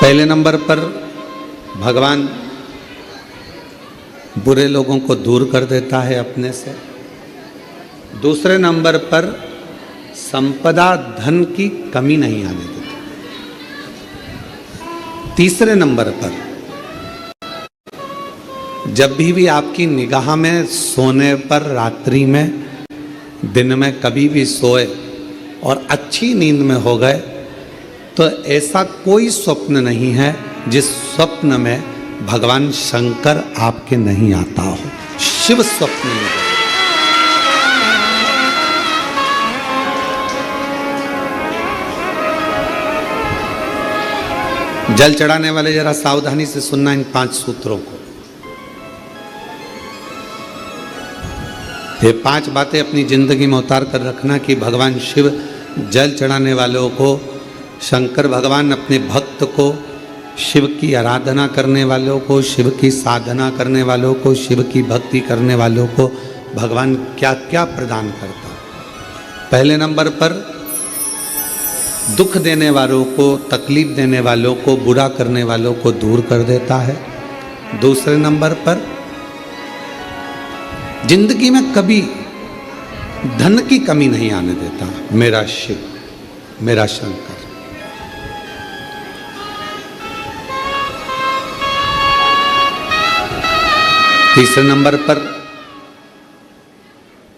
पहले नंबर पर भगवान बुरे लोगों को दूर कर देता है अपने से। दूसरे नंबर पर संपदा धन की कमी नहीं आने देता। तीसरे नंबर पर जब भी आपकी निगाह में सोने पर, रात्रि में, दिन में कभी भी सोए और अच्छी नींद में हो गए तो ऐसा कोई स्वप्न नहीं है जिस स्वप्न में भगवान शंकर आपके नहीं आता हो। शिव स्वप्न में जल चढ़ाने वाले जरा सावधानी से सुनना इन 5 सूत्रों को। ये 5 बातें अपनी जिंदगी में उतार कर रखना कि भगवान शिव जल चढ़ाने वालों को, शंकर भगवान अपने भक्त को, शिव की आराधना करने वालों को, शिव की साधना करने वालों को, शिव की भक्ति करने वालों को भगवान क्या क्या प्रदान करता है। पहले नंबर पर दुख देने वालों को, तकलीफ देने वालों को, बुरा करने वालों को दूर कर देता है। दूसरे नंबर पर जिंदगी में कभी धन की कमी नहीं आने देता मेरा शिव, मेरा शंकर। तीसरे नंबर पर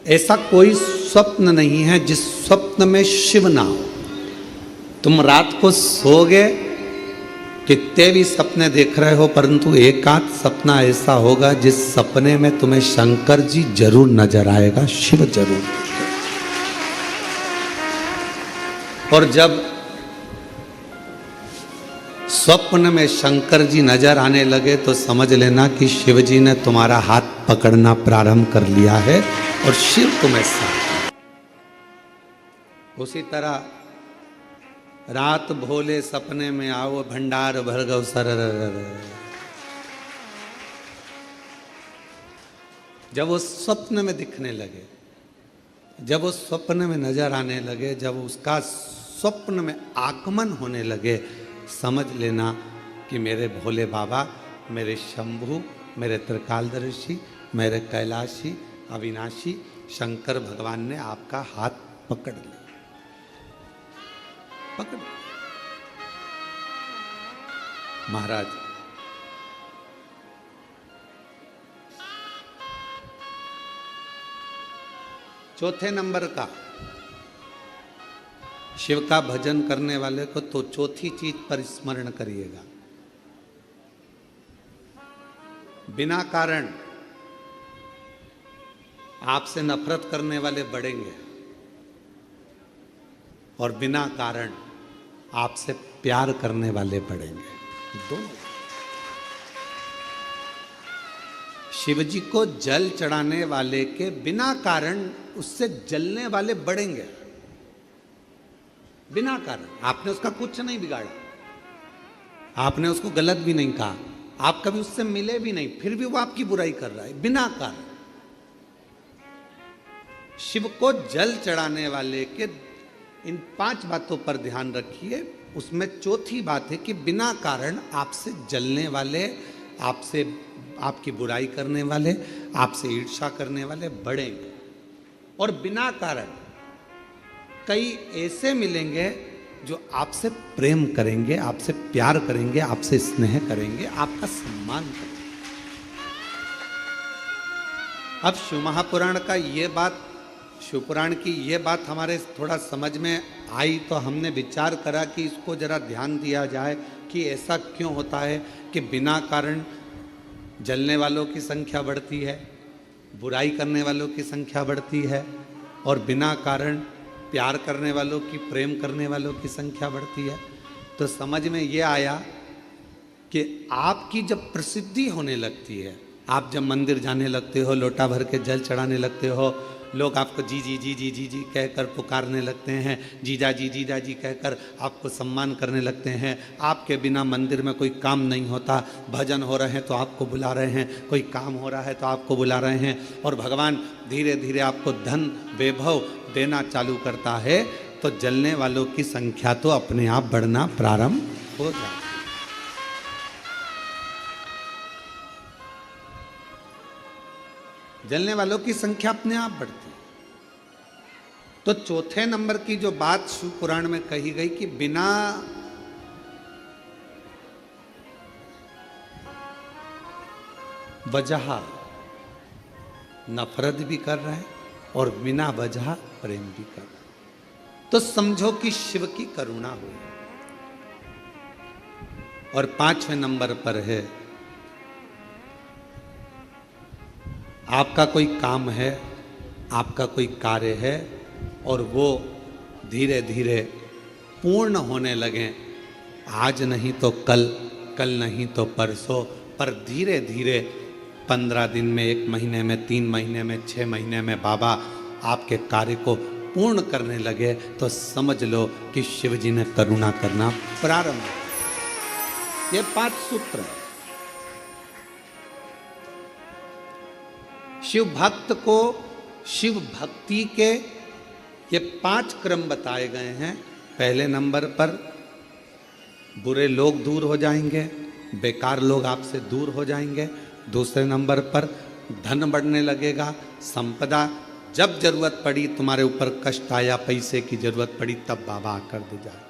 ऐसा कोई स्वप्न नहीं है जिस स्वप्न में शिव ना हो। तुम रात को सोओगे, कितने भी सपने देख रहे हो, परंतु एक आध सपना ऐसा होगा जिस सपने में तुम्हें शंकर जी जरूर नजर आएगा, शिव जरूर। और जब स्वप्न में शंकर जी नजर आने लगे तो समझ लेना कि शिव जी ने तुम्हारा हाथ पकड़ना प्रारंभ कर लिया है और शिव तुम्हें साथ। उसी तरह रात भोले सपने में आओ, भंडार भरगव सरर। जब वो स्वप्न में दिखने लगे, जब वो स्वप्न में नजर आने लगे, जब उसका स्वप्न में आगमन होने लगे, समझ लेना कि मेरे भोले बाबा, मेरे शंभु, मेरे त्रिकालदर्शी, मेरे कैलाशी, अविनाशी शंकर भगवान ने आपका हाथ पकड़ लिया। पकड़ महाराज, चौथे नंबर का शिव का भजन करने वाले को तो चौथी चीज पर स्मरण करिएगा। बिना कारण आपसे नफरत करने वाले बढ़ेंगे और बिना कारण आपसे प्यार करने वाले बढ़ेंगे। दोनों। शिव जी को जल चढ़ाने वाले के बिना कारण उससे जलने वाले बढ़ेंगे। बिना कारण आपने उसका कुछ नहीं बिगाड़ा, आपने उसको गलत भी नहीं कहा, आप कभी उससे मिले भी नहीं, फिर भी वो आपकी बुराई कर रहा है बिना कारण। शिव को जल चढ़ाने वाले के इन 5 बातों पर ध्यान रखिए। उसमें चौथी बात है कि बिना कारण आपसे जलने वाले, आपसे आपकी बुराई करने वाले, आपसे ईर्ष्या करने वाले बढ़ेंगे। और बिना कारण कई ऐसे मिलेंगे जो आपसे प्रेम करेंगे, आपसे प्यार करेंगे, आपसे स्नेह करेंगे, आपका सम्मान करेंगे। अब शिव महापुराण का ये बात, शिवपुराण की ये बात हमारे थोड़ा समझ में आई तो हमने विचार करा कि इसको जरा ध्यान दिया जाए कि ऐसा क्यों होता है कि बिना कारण जलने वालों की संख्या बढ़ती है, बुराई करने वालों की संख्या बढ़ती है, और बिना कारण प्यार करने वालों की, प्रेम करने वालों की संख्या बढ़ती है। तो समझ में ये आया कि आपकी जब प्रसिद्धि होने लगती है, आप जब मंदिर जाने लगते हो, लोटा भर के जल चढ़ाने लगते हो, लोग आपको जी जी जी जी जी जी कहकर पुकारने लगते हैं, जीजा जी कहकर आपको सम्मान करने लगते हैं। आपके बिना मंदिर में कोई काम नहीं होता, भजन हो रहे हैं तो आपको बुला रहे हैं, कोई काम हो रहा है तो आपको बुला रहे हैं, और भगवान धीरे धीरे आपको धन वैभव देना चालू करता है, तो जलने वालों की संख्या तो अपने आप बढ़ना प्रारंभ हो जाती है। जलने वालों की संख्या अपने आप बढ़ती है। तो चौथे नंबर की जो बात शिव पुराण में कही गई कि बिना वजह नफरत भी कर रहे हैं और बिना वजह प्रेम भी कर रहे हैं, तो समझो कि शिव की करुणा हुई। और पांचवें नंबर पर है, आपका कोई काम है, आपका कोई कार्य है और वो धीरे धीरे पूर्ण होने लगे, आज नहीं तो कल, कल नहीं तो परसों, पर धीरे धीरे 15 दिन में, 1 महीने में, 3 महीने में, 6 महीने में बाबा आपके कार्य को पूर्ण करने लगे, तो समझ लो कि शिव जी ने करुणा करना प्रारंभ किया। ये 5 सूत्र है। शिव भक्त को शिव भक्ति के ये 5 क्रम बताए गए हैं। पहले नंबर पर बुरे लोग दूर हो जाएंगे, बेकार लोग आपसे दूर हो जाएंगे। दूसरे नंबर पर धन बढ़ने लगेगा, संपदा, जब जरूरत पड़ी, तुम्हारे ऊपर कष्ट आया, पैसे की जरूरत पड़ी, तब बाबा आकर दे जाए,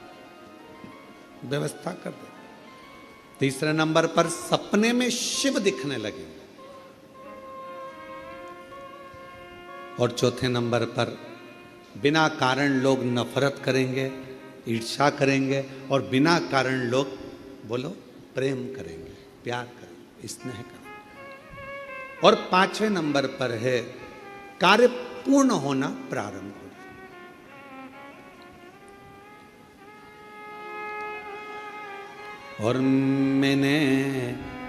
व्यवस्था कर दे। तीसरे नंबर पर सपने में शिव दिखने लगेंगे। और चौथे नंबर पर बिना कारण लोग नफरत करेंगे, ईर्ष्या करेंगे, और बिना कारण लोग बोलो प्रेम करेंगे, प्यार करेंगे, स्नेह करेंगे। और 5वें नंबर पर है कार्य पूर्ण होना प्रारंभ हो जाए। और मैंने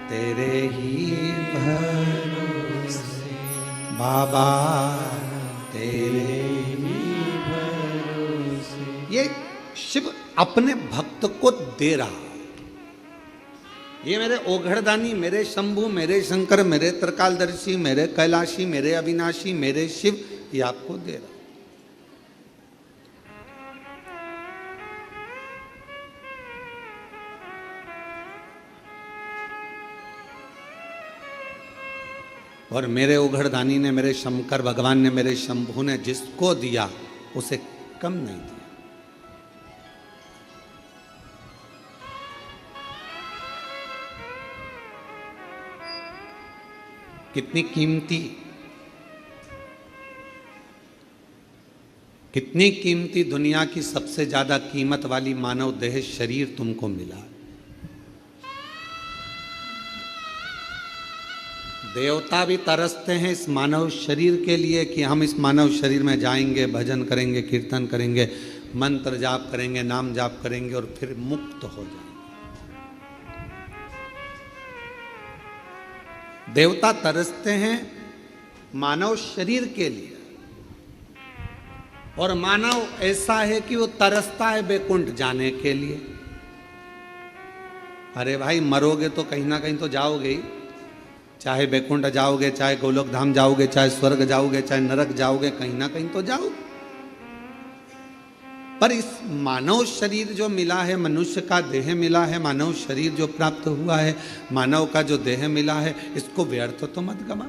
तेरे ही भरोसे बाबा, तेरे ही भरोसे, ये शिव अपने भक्त को दे रहा। ये मेरे ओघड़दानी, मेरे शंभु, मेरे शंकर, मेरे त्रिकालदर्शी, मेरे कैलाशी, मेरे अविनाशी, मेरे शिव, ये आपको दे रहा। और मेरे ओघड़दानी ने, मेरे शंकर भगवान ने, मेरे शंभु ने जिसको दिया उसे कम नहीं दिया। कितनी कीमती दुनिया की सबसे ज्यादा कीमत वाली मानव देह शरीर तुमको मिला। देवता भी तरसते हैं इस मानव शरीर के लिए कि हम इस मानव शरीर में जाएंगे, भजन करेंगे, कीर्तन करेंगे, मंत्र जाप करेंगे, नाम जाप करेंगे और फिर मुक्त हो जाएंगे। देवता तरसते हैं मानव शरीर के लिए, और मानव ऐसा है कि वो तरसता है बैकुंठ जाने के लिए। अरे भाई, मरोगे तो कहीं ना कहीं तो जाओगे ही, चाहे बैकुंठ जाओगे, चाहे गोलोक धाम जाओगे, चाहे स्वर्ग जाओगे, चाहे नरक जाओगे, कहीं ना कहीं तो जाओगे। पर इस मानव शरीर जो मिला है, मनुष्य का देह मिला है, मानव शरीर जो प्राप्त हुआ है, मानव का जो देह मिला है, इसको व्यर्थ तो मत गमा।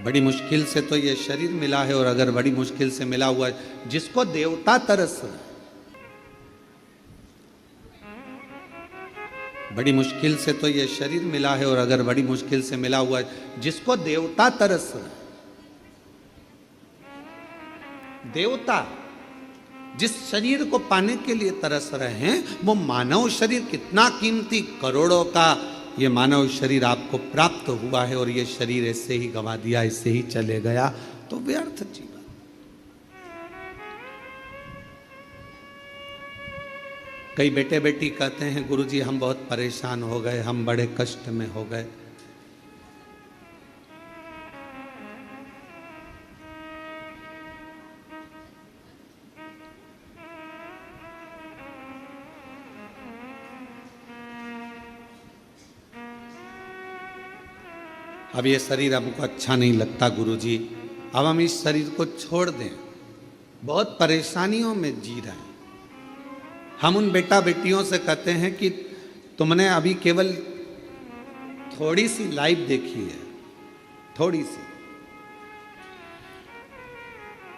बड़ी मुश्किल से तो ये शरीर मिला है, और अगर बड़ी मुश्किल से मिला हुआ है, जिसको देवता तरस रहे, बड़ी मुश्किल से तो ये शरीर मिला है, और अगर बड़ी मुश्किल से मिला हुआ है, जिसको देवता तरस रहे, देवता जिस शरीर को पाने के लिए तरस रहे हैं, वो मानव शरीर कितना कीमती, करोड़ों का ये मानव शरीर आपको प्राप्त हुआ है, और ये शरीर ऐसे ही गवा दिया, ऐसे ही चले गया, तो व्यर्थ जीवन। कई बेटे बेटी कहते हैं, गुरुजी हम बहुत परेशान हो गए, हम बड़े कष्ट में हो गए। अब ये शरीर हमको अच्छा नहीं लगता गुरुजी, अब हम इस शरीर को छोड़ दें, बहुत परेशानियों में जी रहे हैं। हम उन बेटा बेटियों से कहते हैं कि तुमने अभी केवल थोड़ी सी लाइव देखी है, थोड़ी सी।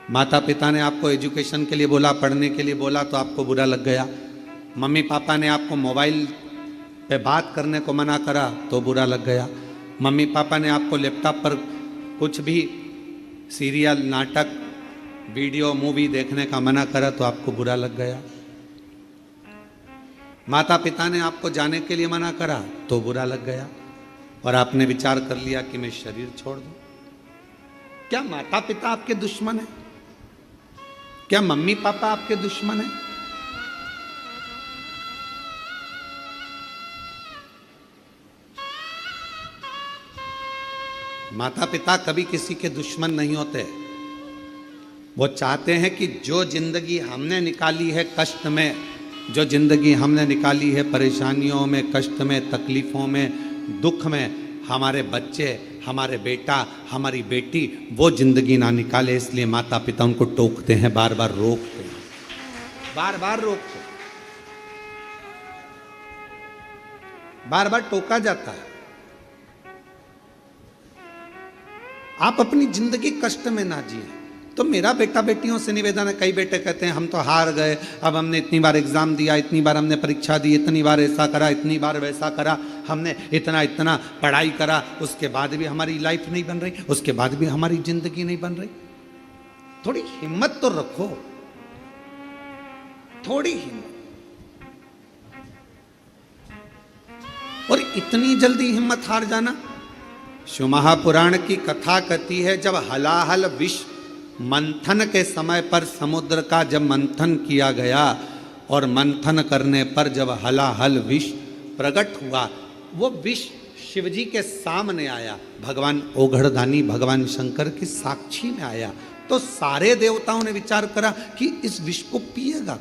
माता पिता ने आपको एजुकेशन के लिए बोला, पढ़ने के लिए बोला, तो आपको बुरा लग गया। मम्मी पापा ने आपको मोबाइल पे बात करने को मना करा तो बुरा लग गया। मम्मी पापा ने आपको लैपटॉप पर कुछ भी सीरियल, नाटक, वीडियो, मूवी देखने का मना करा तो आपको बुरा लग गया। माता पिता ने आपको जाने के लिए मना करा तो बुरा लग गया, और आपने विचार कर लिया कि मैं शरीर छोड़ दूं। क्या माता पिता आपके दुश्मन है? क्या मम्मी पापा आपके दुश्मन है? माता पिता कभी किसी के दुश्मन नहीं होते। वो चाहते हैं कि जो जिंदगी हमने निकाली है कष्ट में, जो जिंदगी हमने निकाली है परेशानियों में, कष्ट में, तकलीफों में, दुख में, हमारे बच्चे, हमारे बेटा, हमारी बेटी वो जिंदगी ना निकाले। इसलिए माता पिता उनको टोकते हैं, बार बार रोकते हैं, बार बार रोकते हैं, बार बार टोका जाता है। आप अपनी जिंदगी कष्ट में ना जिए। तो मेरा बेटा बेटियों से निवेदन है, कई बेटे कहते हैं हम तो हार गए, अब हमने इतनी बार एग्जाम दिया, इतनी बार हमने परीक्षा दी, इतनी बार ऐसा करा, इतनी बार वैसा करा, हमने इतना इतना पढ़ाई करा, उसके बाद भी हमारी लाइफ नहीं बन रही, उसके बाद भी हमारी जिंदगी नहीं बन रही। थोड़ी हिम्मत तो रखो, थोड़ी हिम्मत। और इतनी जल्दी हिम्मत हार जाना। शिव महापुराण की कथा कहती है, जब हलाहल विष मंथन के समय पर समुद्र का जब मंथन किया गया, और मंथन करने पर जब हलाहल विष प्रकट हुआ, वो विष शिवजी के सामने आया, भगवान ओघड़दानी भगवान शंकर की साक्षी में आया। तो सारे देवताओं ने विचार करा कि इस विष को पिएगा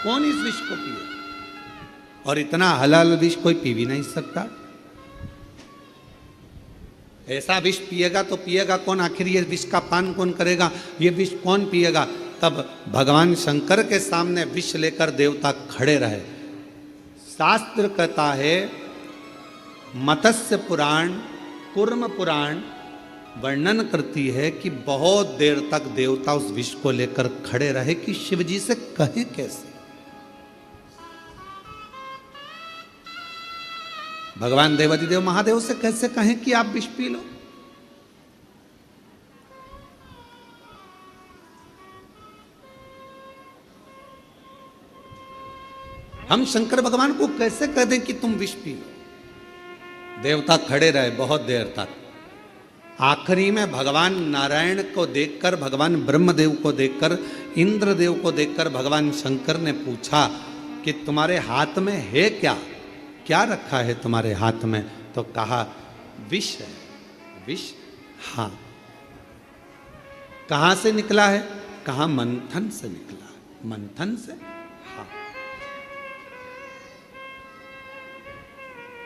कौन इस विष को पिएगा? और इतना हलाल विष कोई पी भी नहीं सकता। ऐसा विष पिएगा तो पिएगा कौन? आखिर ये विष का पान कौन करेगा? ये विष कौन पिएगा? तब भगवान शंकर के सामने विष लेकर देवता खड़े रहे। शास्त्र कहता है, मत्स्य पुराण, कूर्म पुराण वर्णन करती है कि बहुत देर तक देवता उस विष को लेकर खड़े रहे कि शिवजी से कहें कैसे। भगवान देवाधिदेव महादेव से कैसे कहें कि आप विष पी लो? हम शंकर भगवान को कैसे कह दें कि तुम विष पी लो? देवता खड़े रहे बहुत देर तक। आखिरी में भगवान नारायण को देखकर, भगवान ब्रह्मदेव को देखकर, इंद्रदेव को देखकर भगवान शंकर ने पूछा कि तुम्हारे हाथ में है क्या? क्या रखा है तुम्हारे हाथ में? तो कहा विष है। विष? हाँ। कहां से निकला है? कहा मंथन से निकला। मंथन से? हाँ।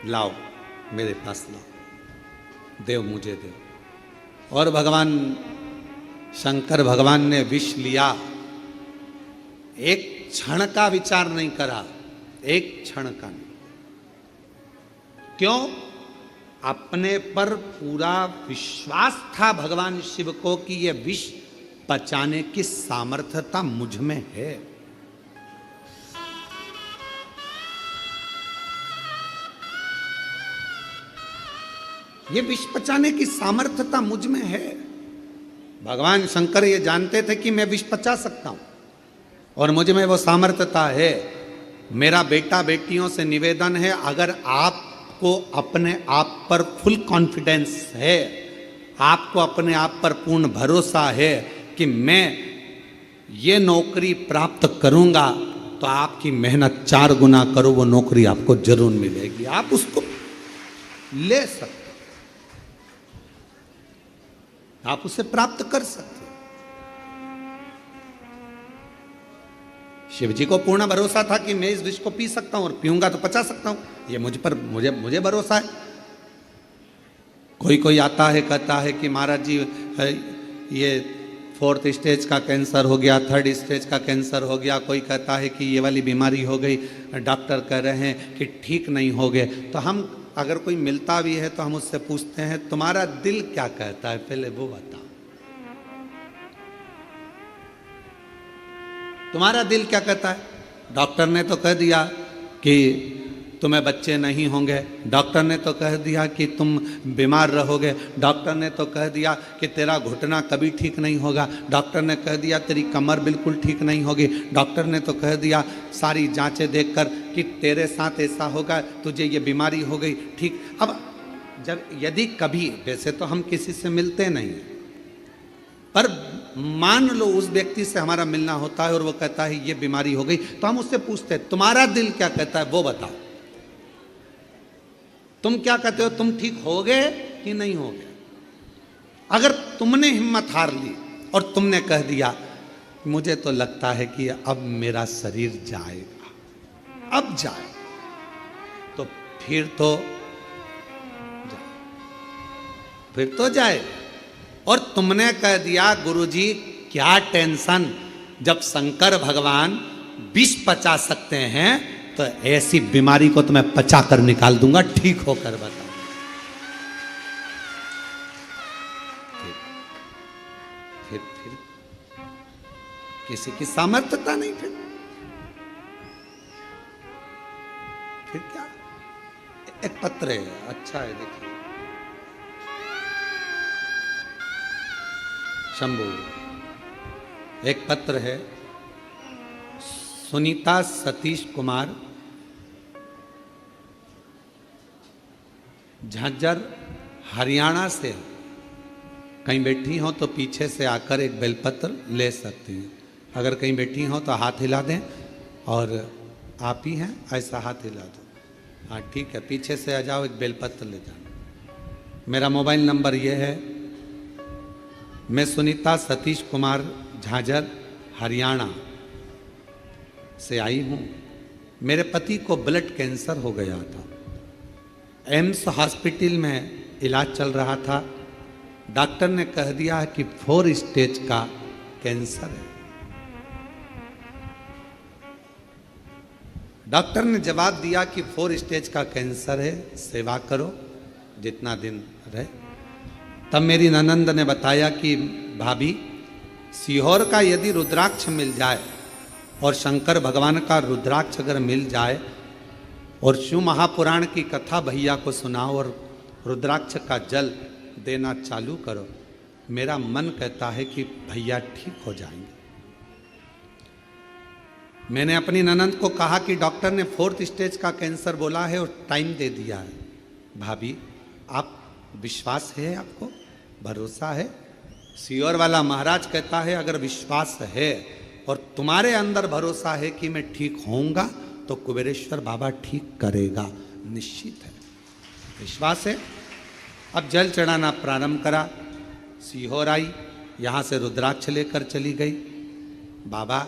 लाओ, मेरे पास लाओ, देव मुझे दे। और भगवान शंकर भगवान ने विष लिया। एक क्षण का विचार नहीं करा, एक क्षण का नहीं। क्यों? अपने पर पूरा विश्वास था भगवान शिव को कि यह विष पचाने की सामर्थ्यता मुझ में है। ये विष पचाने की सामर्थ्यता मुझ में है। भगवान शंकर ये जानते थे कि मैं विष पचा सकता हूं और मुझ में वो सामर्थ्यता है। मेरा बेटा बेटियों से निवेदन है, अगर आपको अपने आप पर फुल कॉन्फिडेंस है, आपको अपने आप पर पूर्ण भरोसा है कि मैं ये नौकरी प्राप्त करूंगा, तो आपकी मेहनत 4 गुना करो, वो नौकरी आपको जरूर मिलेगी। आप उसको ले सकते, आप उसे प्राप्त कर सकते। शिव जी को पूर्ण भरोसा था कि मैं इस विष को पी सकता हूं और पीऊंगा तो पचा सकता हूं। ये मुझ पर मुझे भरोसा है। कोई कोई आता है कहता है कि महाराज जी ये 4th स्टेज का कैंसर हो गया, 3rd स्टेज का कैंसर हो गया, कोई कहता है कि ये वाली बीमारी हो गई, डॉक्टर कह रहे हैं कि ठीक नहीं हो गए। तो हम अगर कोई मिलता भी है तो हम उससे पूछते हैं तुम्हारा दिल क्या कहता है, पहले वो बताओ। तुम्हारा दिल क्या कहता है? डॉक्टर ने तो कह दिया कि तुम्हें बच्चे नहीं होंगे, डॉक्टर ने तो कह दिया कि तुम बीमार रहोगे, डॉक्टर ने तो कह दिया कि तेरा घुटना कभी ठीक नहीं होगा, डॉक्टर ने कह दिया तेरी कमर बिल्कुल ठीक नहीं होगी, डॉक्टर ने तो कह दिया सारी जांचें देखकर कि तेरे साथ ऐसा होगा, तुझे ये बीमारी हो गई, ठीक। अब जब यदि कभी, वैसे तो हम किसी से मिलते नहीं, पर मान लो उस व्यक्ति से हमारा मिलना होता है और वो कहता है ये बीमारी हो गई, तो हम उससे पूछते हैं तुम्हारा दिल क्या कहता है, वो बताओ। तुम क्या कहते हो, तुम ठीक होगे कि नहीं होगे? अगर तुमने हिम्मत हार ली और तुमने कह दिया मुझे तो लगता है कि अब मेरा शरीर जाएगा, अब जाए, तो फिर तो जाए। और तुमने कह दिया गुरुजी क्या टेंशन, जब शंकर भगवान विष पचा सकते हैं तो ऐसी बीमारी को तो मैं पचा कर निकाल दूंगा, ठीक होकर बताओ। फिर किसी की सामर्थ्यता नहीं, फिर क्या? एक पत्र है, अच्छा है, देखिए शंभू, एक पत्र है, सुनीता सतीश कुमार, झांझर हरियाणा से। कहीं बैठी हो तो पीछे से आकर एक बेलपत्र ले सकती हैं, अगर कहीं बैठी हो तो हाथ हिला दें, और आप ही हैं ऐसा हाथ हिला दो, हाँ ठीक है, पीछे से आ जाओ, एक बेलपत्र ले जाना। मेरा मोबाइल नंबर ये है, मैं सुनीता सतीश कुमार झांझर हरियाणा से आई हूँ। मेरे पति को ब्लड कैंसर हो गया था, एम्स हॉस्पिटल में इलाज चल रहा था, डॉक्टर ने कह दिया कि 4 स्टेज का कैंसर है। डॉक्टर ने जवाब दिया कि 4 स्टेज का कैंसर है, सेवा करो जितना दिन रहे। तब मेरी ननंद ने बताया कि भाभी सीहोर का यदि रुद्राक्ष मिल जाए और शंकर भगवान का रुद्राक्ष अगर मिल जाए और शिव महापुराण की कथा भैया को सुनाओ और रुद्राक्ष का जल देना चालू करो, मेरा मन कहता है कि भैया ठीक हो जाएंगे। मैंने अपनी ननंद को कहा कि डॉक्टर ने 4th स्टेज का कैंसर बोला है और टाइम दे दिया है, भाभी आप विश्वास है, आपको भरोसा है? सीहोर वाला महाराज कहता है अगर विश्वास है और तुम्हारे अंदर भरोसा है कि मैं ठीक होऊंगा तो कुबेरेश्वर बाबा ठीक करेगा, निश्चित है, विश्वास है। अब जल चढ़ाना प्रारंभ करा, सीहोर आई, यहाँ से रुद्राक्ष लेकर चली गई। बाबा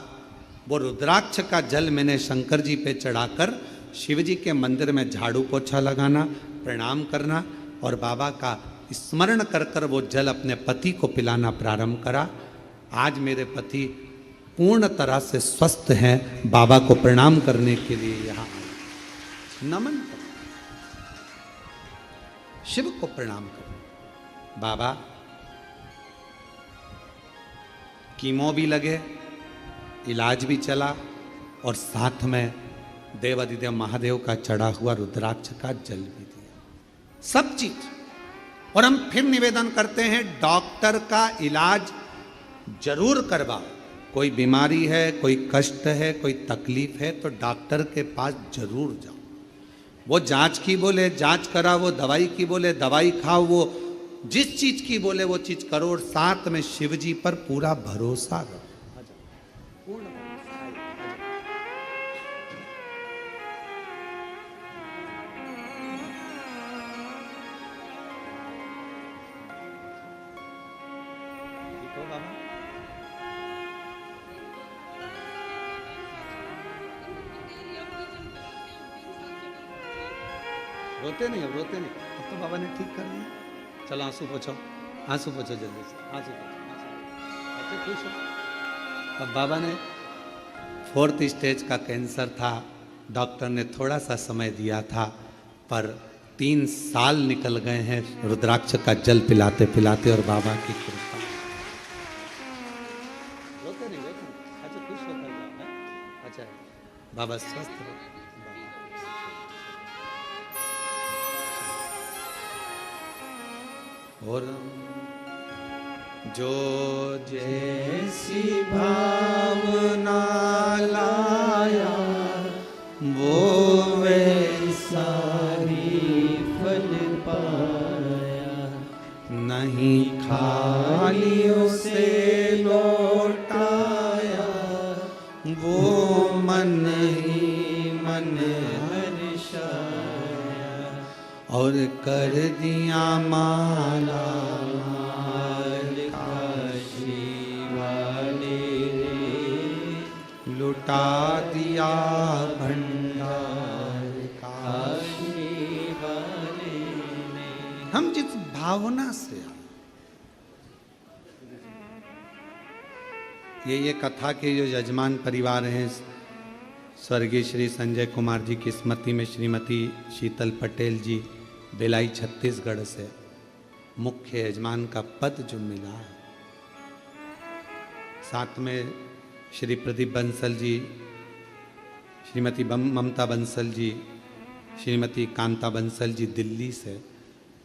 वो रुद्राक्ष का जल मैंने शंकर जी पे चढ़ाकर शिव जी के मंदिर में झाड़ू पोछा लगाना, प्रणाम करना और बाबा का स्मरण कर कर वो जल अपने पति को पिलाना प्रारंभ करा। आज मेरे पति पूर्ण तरह से स्वस्थ हैं, बाबा को प्रणाम करने के लिए यहाँ नमन करो, शिव को प्रणाम करो। बाबा कीमो भी लगे, इलाज भी चला और साथ में देवाधिदेव महादेव का चढ़ा हुआ रुद्राक्ष का जल भी दिया, सब चीज। और हम फिर निवेदन करते हैं डॉक्टर का इलाज जरूर करवाओ। कोई बीमारी है, कोई कष्ट है, कोई तकलीफ है तो डॉक्टर के पास जरूर जाओ। वो जांच की बोले जांच करा, वो दवाई की बोले दवाई खाओ, वो जिस चीज की बोले वो चीज करो और साथ में शिव जी पर पूरा भरोसा रखो। रोते नहीं, अब रोते नहीं, अब तो बाबा ने ठीक कर दिया। चलो आंसू पोछो, आंसू पोछो जल्दी से, आंसू पोछो। खुश हो। अब बाबा ने 4th स्टेज का कैंसर था, डॉक्टर ने थोड़ा सा समय दिया था, पर 3 साल निकल गए हैं रुद्राक्ष का जल पिलाते पिलाते और बाबा की कृपा। रोते नहीं, रोते नहीं। अच्छा खुश होकर जाओ है? अच्छा बाबा स्वस्थ रहो। और जो जैसी भावना लाया वो वैसा ही फल पाया, नहीं खाली उसे लौटाया, वो मन ही मन हर्षाया, और कर दिया माला लुटा दिया भंडार काशी वाले ने। हम जिस भावना से ये कथा के जो यजमान परिवार हैं, स्वर्गीय श्री संजय कुमार जी की स्मृति में श्रीमती शीतल पटेल जी बेलाई छत्तीसगढ़ से मुख्य यजमान का पद जो मिला है, साथ में श्री प्रदीप बंसल जी, श्रीमती ममता बंसल जी, श्रीमती कांता बंसल जी दिल्ली से,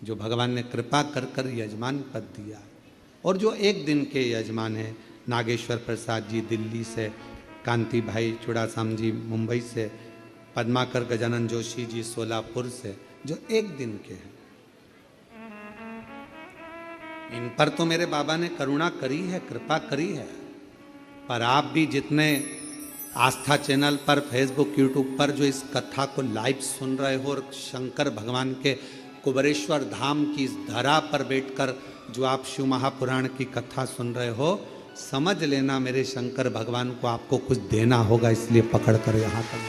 जो भगवान ने कृपा कर कर यजमान पद दिया, और जो एक दिन के यजमान हैं नागेश्वर प्रसाद जी दिल्ली से, कांति भाई चुड़ासाम जी मुंबई से, पद्माकर गजानन जोशी जी सोलापुर से, जो एक दिन के हैं। इन पर तो मेरे बाबा ने करुणा करी है, कृपा करी है, पर आप भी जितने आस्था चैनल पर, फेसबुक, यूट्यूब पर जो इस कथा को लाइव सुन रहे हो और शंकर भगवान के कुबेरेश्वर धाम की इस धरा पर बैठकर जो आप शिव महापुराण की कथा सुन रहे हो, समझ लेना मेरे शंकर भगवान को आपको कुछ देना होगा, इसलिए पकड़ कर यहां तक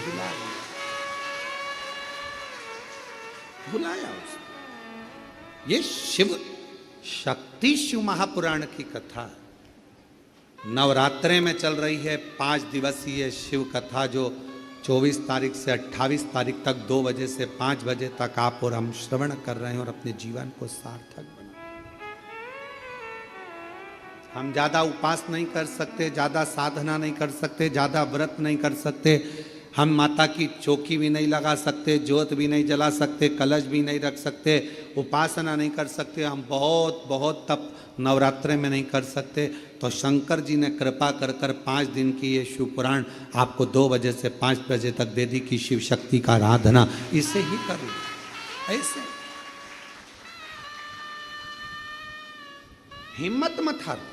बुलाया उसने। ये शिव शक्ति शिव महापुराण की कथा नवरात्रे में चल रही है। 5 दिवसीय शिव कथा जो 24 तारीख से 28 तारीख तक 2 बजे से 5 बजे तक आप और हम श्रवण कर रहे हैं और अपने जीवन को सार्थक बना। हम ज़्यादा उपास नहीं कर सकते, ज़्यादा साधना नहीं कर सकते, ज़्यादा व्रत नहीं कर सकते, हम माता की चौकी भी नहीं लगा सकते, ज्योत भी नहीं जला सकते, कलश भी नहीं रख सकते, उपासना नहीं कर सकते, हम बहुत बहुत तप नवरात्रे में नहीं कर सकते। तो शंकर जी ने कृपा कर कर 5 दिन की ये शिव पुराण आपको 2 बजे से 5 बजे तक दे दी कि शिव शक्ति का आराधना इसे ही कर लो। ऐसे हिम्मत मत हारो,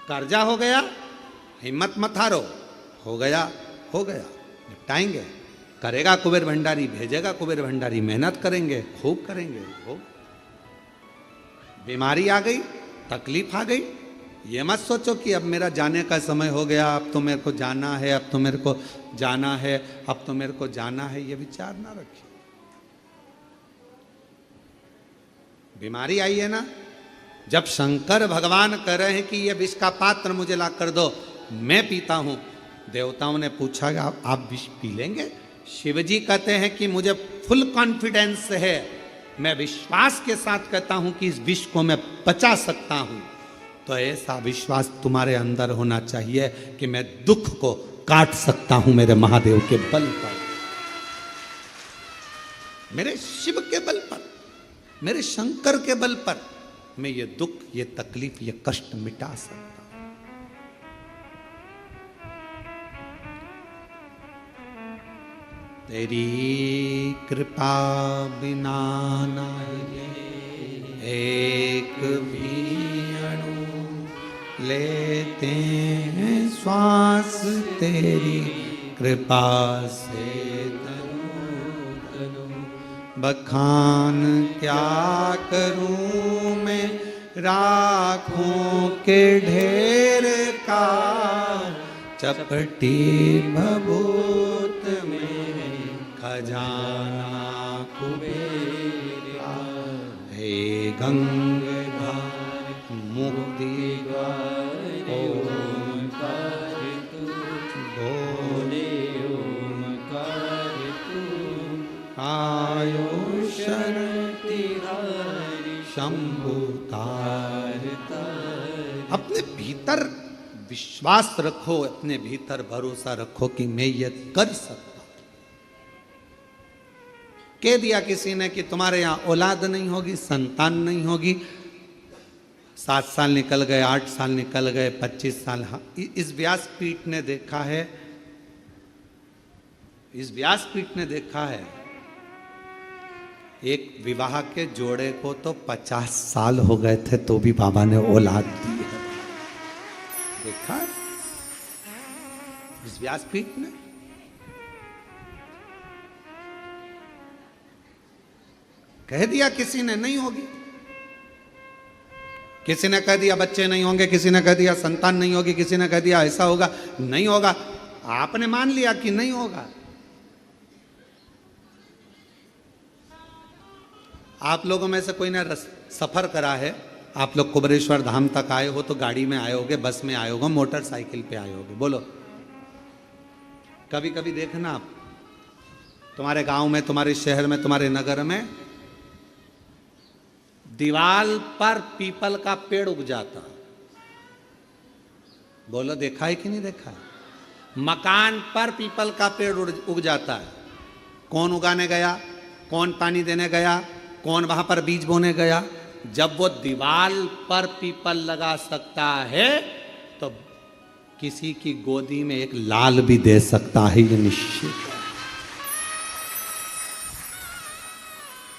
कर्जा हो गया हिम्मत मत हारो, हो गया निपटाएंगे। करेगा कुबेर भंडारी, भेजेगा कुबेर भंडारी, मेहनत करेंगे, खूब करेंगे। हो बीमारी आ गई, तकलीफ आ गई, ये मत सोचो कि अब मेरा जाने का समय हो गया, अब तो मेरे को जाना है, अब तो मेरे को जाना है, अब तो मेरे को जाना है, ये विचार ना रखिए। बीमारी आई है ना, जब शंकर भगवान कह रहे हैं कि ये विष का पात्र मुझे ला कर दो, मैं पीता हूं, देवताओं ने पूछा आप विष पी लेंगे? शिव जी कहते हैं कि मुझे फुल कॉन्फिडेंस है, मैं विश्वास के साथ कहता हूं कि इस विष को मैं पचा सकता हूं। तो ऐसा विश्वास तुम्हारे अंदर होना चाहिए कि मैं दुख को काट सकता हूं मेरे महादेव के बल पर, मेरे शिव के बल पर, मेरे शंकर के बल पर मैं ये दुख, ये तकलीफ, ये कष्ट मिटा सकता हूं। तेरी कृपा बिना नाहि एक भी अणु लेते हैं श्वास, तेरी कृपा से तनु तनु बखान क्या करूं मैं राखों के ढेर का, चपटी भभूत में खजाना कुबेर का, हे गंगाधर मुक्ति तार तार। अपने भीतर विश्वास रखो, अपने भीतर भरोसा रखो कि मैं ये कर सकता हूं। कह दिया किसी ने कि तुम्हारे यहां औलाद नहीं होगी, संतान नहीं होगी, 7 साल निकल गए, 8 साल निकल गए, 25 साल। इस व्यासपीठ ने देखा है, इस व्यासपीठ ने देखा है एक विवाह के जोड़े को तो 50 साल हो गए थे तो भी बाबा ने औलाद दी है। देखा इस व्यासपीठ ने। कह दिया किसी ने नहीं होगी, किसी ने कह दिया बच्चे नहीं होंगे, किसी ने कह दिया संतान नहीं होगी, किसी ने कह दिया ऐसा होगा, नहीं होगा। आपने मान लिया कि नहीं होगा। आप लोगों में से कोई ने सफर करा है, आप लोग कुबरेश्वर धाम तक आए हो तो गाड़ी में आए होगे, बस में आए होगे, मोटरसाइकिल पे आए होगे। बोलो, कभी कभी देखना आप तुम्हारे गांव में, तुम्हारे शहर में, तुम्हारे नगर में दीवाल पर पीपल का पेड़ उग जाता। बोलो, देखा है कि नहीं देखा है? मकान पर पीपल का पेड़ उग जाता है। कौन उगाने गया, कौन पानी देने गया, कौन वहां पर बीज बोने गया? जब वो दीवाल पर पीपल लगा सकता है तो किसी की गोदी में एक लाल भी दे सकता है, ये निश्चित है।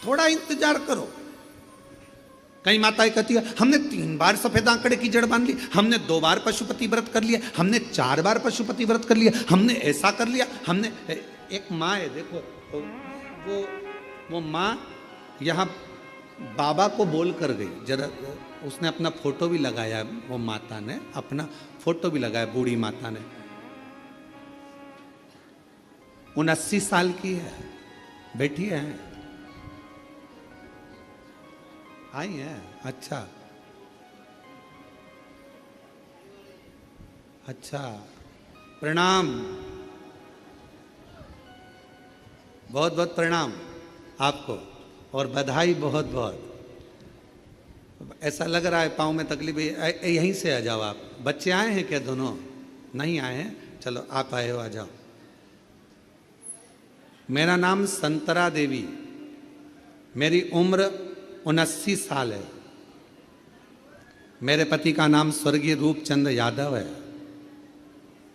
थोड़ा इंतजार करो। कई माताएं कहती है हमने 3 बार सफेद आंकड़े की जड़ बांध ली, हमने 2 बार पशुपति व्रत कर लिया, हमने 4 बार पशुपति व्रत कर लिया, हमने ऐसा कर लिया, हमने। एक माँ है, देखो वो माँ यहाँ बाबा को बोल कर गई, जरा उसने अपना फोटो भी लगाया, वो माता ने अपना फोटो भी लगाया, बूढ़ी माता ने। 79 साल की है, बैठी है, आई है। अच्छा अच्छा, प्रणाम, बहुत बहुत प्रणाम आपको और बधाई बहुत बहुत। ऐसा लग रहा है पाँव में तकलीफ है, यहीं से आ जाओ आप। बच्चे आए हैं क्या? दोनों नहीं आए हैं? चलो आप आए हो, आ जाओ। मेरा नाम संतरा देवी, मेरी उम्र 79 साल है। मेरे पति का नाम स्वर्गीय रूपचंद यादव है।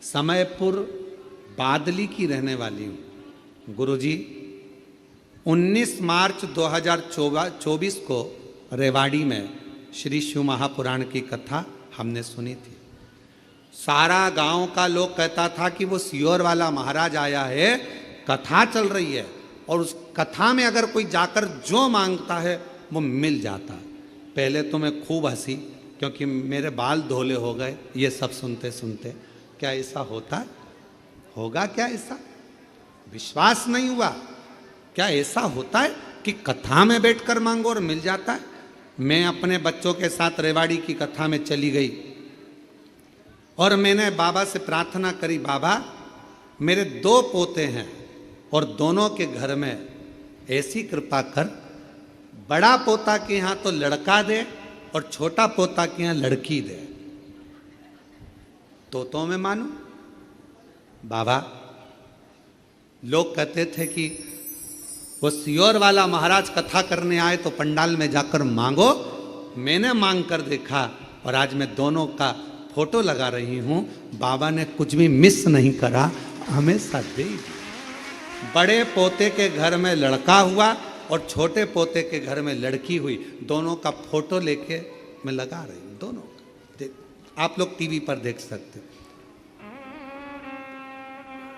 समयपुर बादली की रहने वाली हूँ। गुरुजी 19 मार्च 2024 को रेवाड़ी में श्री शिव महापुराण की कथा हमने सुनी थी। सारा गांव का लोग कहता था कि वो सियोर वाला महाराज आया है, कथा चल रही है और उस कथा में अगर कोई जाकर जो मांगता है वो मिल जाता है। पहले तो मैं खूब हंसी क्योंकि मेरे बाल धोले हो गए ये सब सुनते सुनते। क्या ऐसा होता है? होगा क्या ऐसा? विश्वास नहीं हुआ। क्या ऐसा होता है कि कथा में बैठकर मांगो और मिल जाता है? मैं अपने बच्चों के साथ रेवाड़ी की कथा में चली गई और मैंने बाबा से प्रार्थना करी, बाबा मेरे 2 पोते हैं और दोनों के घर में ऐसी कृपा कर, बड़ा पोता के यहाँ तो लड़का दे और छोटा पोता के यहाँ लड़की दे। तो मैं मानू बाबा। लोग कहते थे कि वो सियोर वाला महाराज कथा करने आए तो पंडाल में जाकर मांगो। मैंने मांग कर देखा और आज मैं दोनों का फोटो लगा रही हूं। बाबा ने कुछ भी मिस नहीं करा, हमेशा दे दिया। बड़े पोते के घर में लड़का हुआ और छोटे पोते के घर में लड़की हुई। दोनों का फोटो लेके मैं लगा रही हूं, दोनों का। आप लोग टीवी पर देख सकते।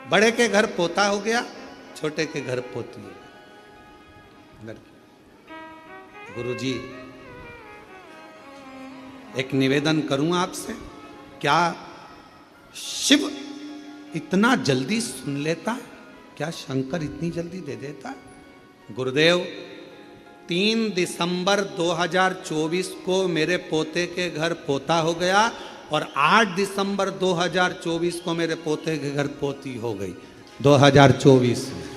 बड़े के घर पोता हो गया, छोटे के घर पोती हो गई। गुरुजी एक निवेदन करूं आपसे, क्या शिव इतना जल्दी सुन लेता? क्या शंकर इतनी जल्दी दे देता? गुरुदेव 3 दिसंबर 2024 को मेरे पोते के घर पोता हो गया और 8 दिसंबर 2024 को मेरे पोते के घर पोती हो गई। 2024 में।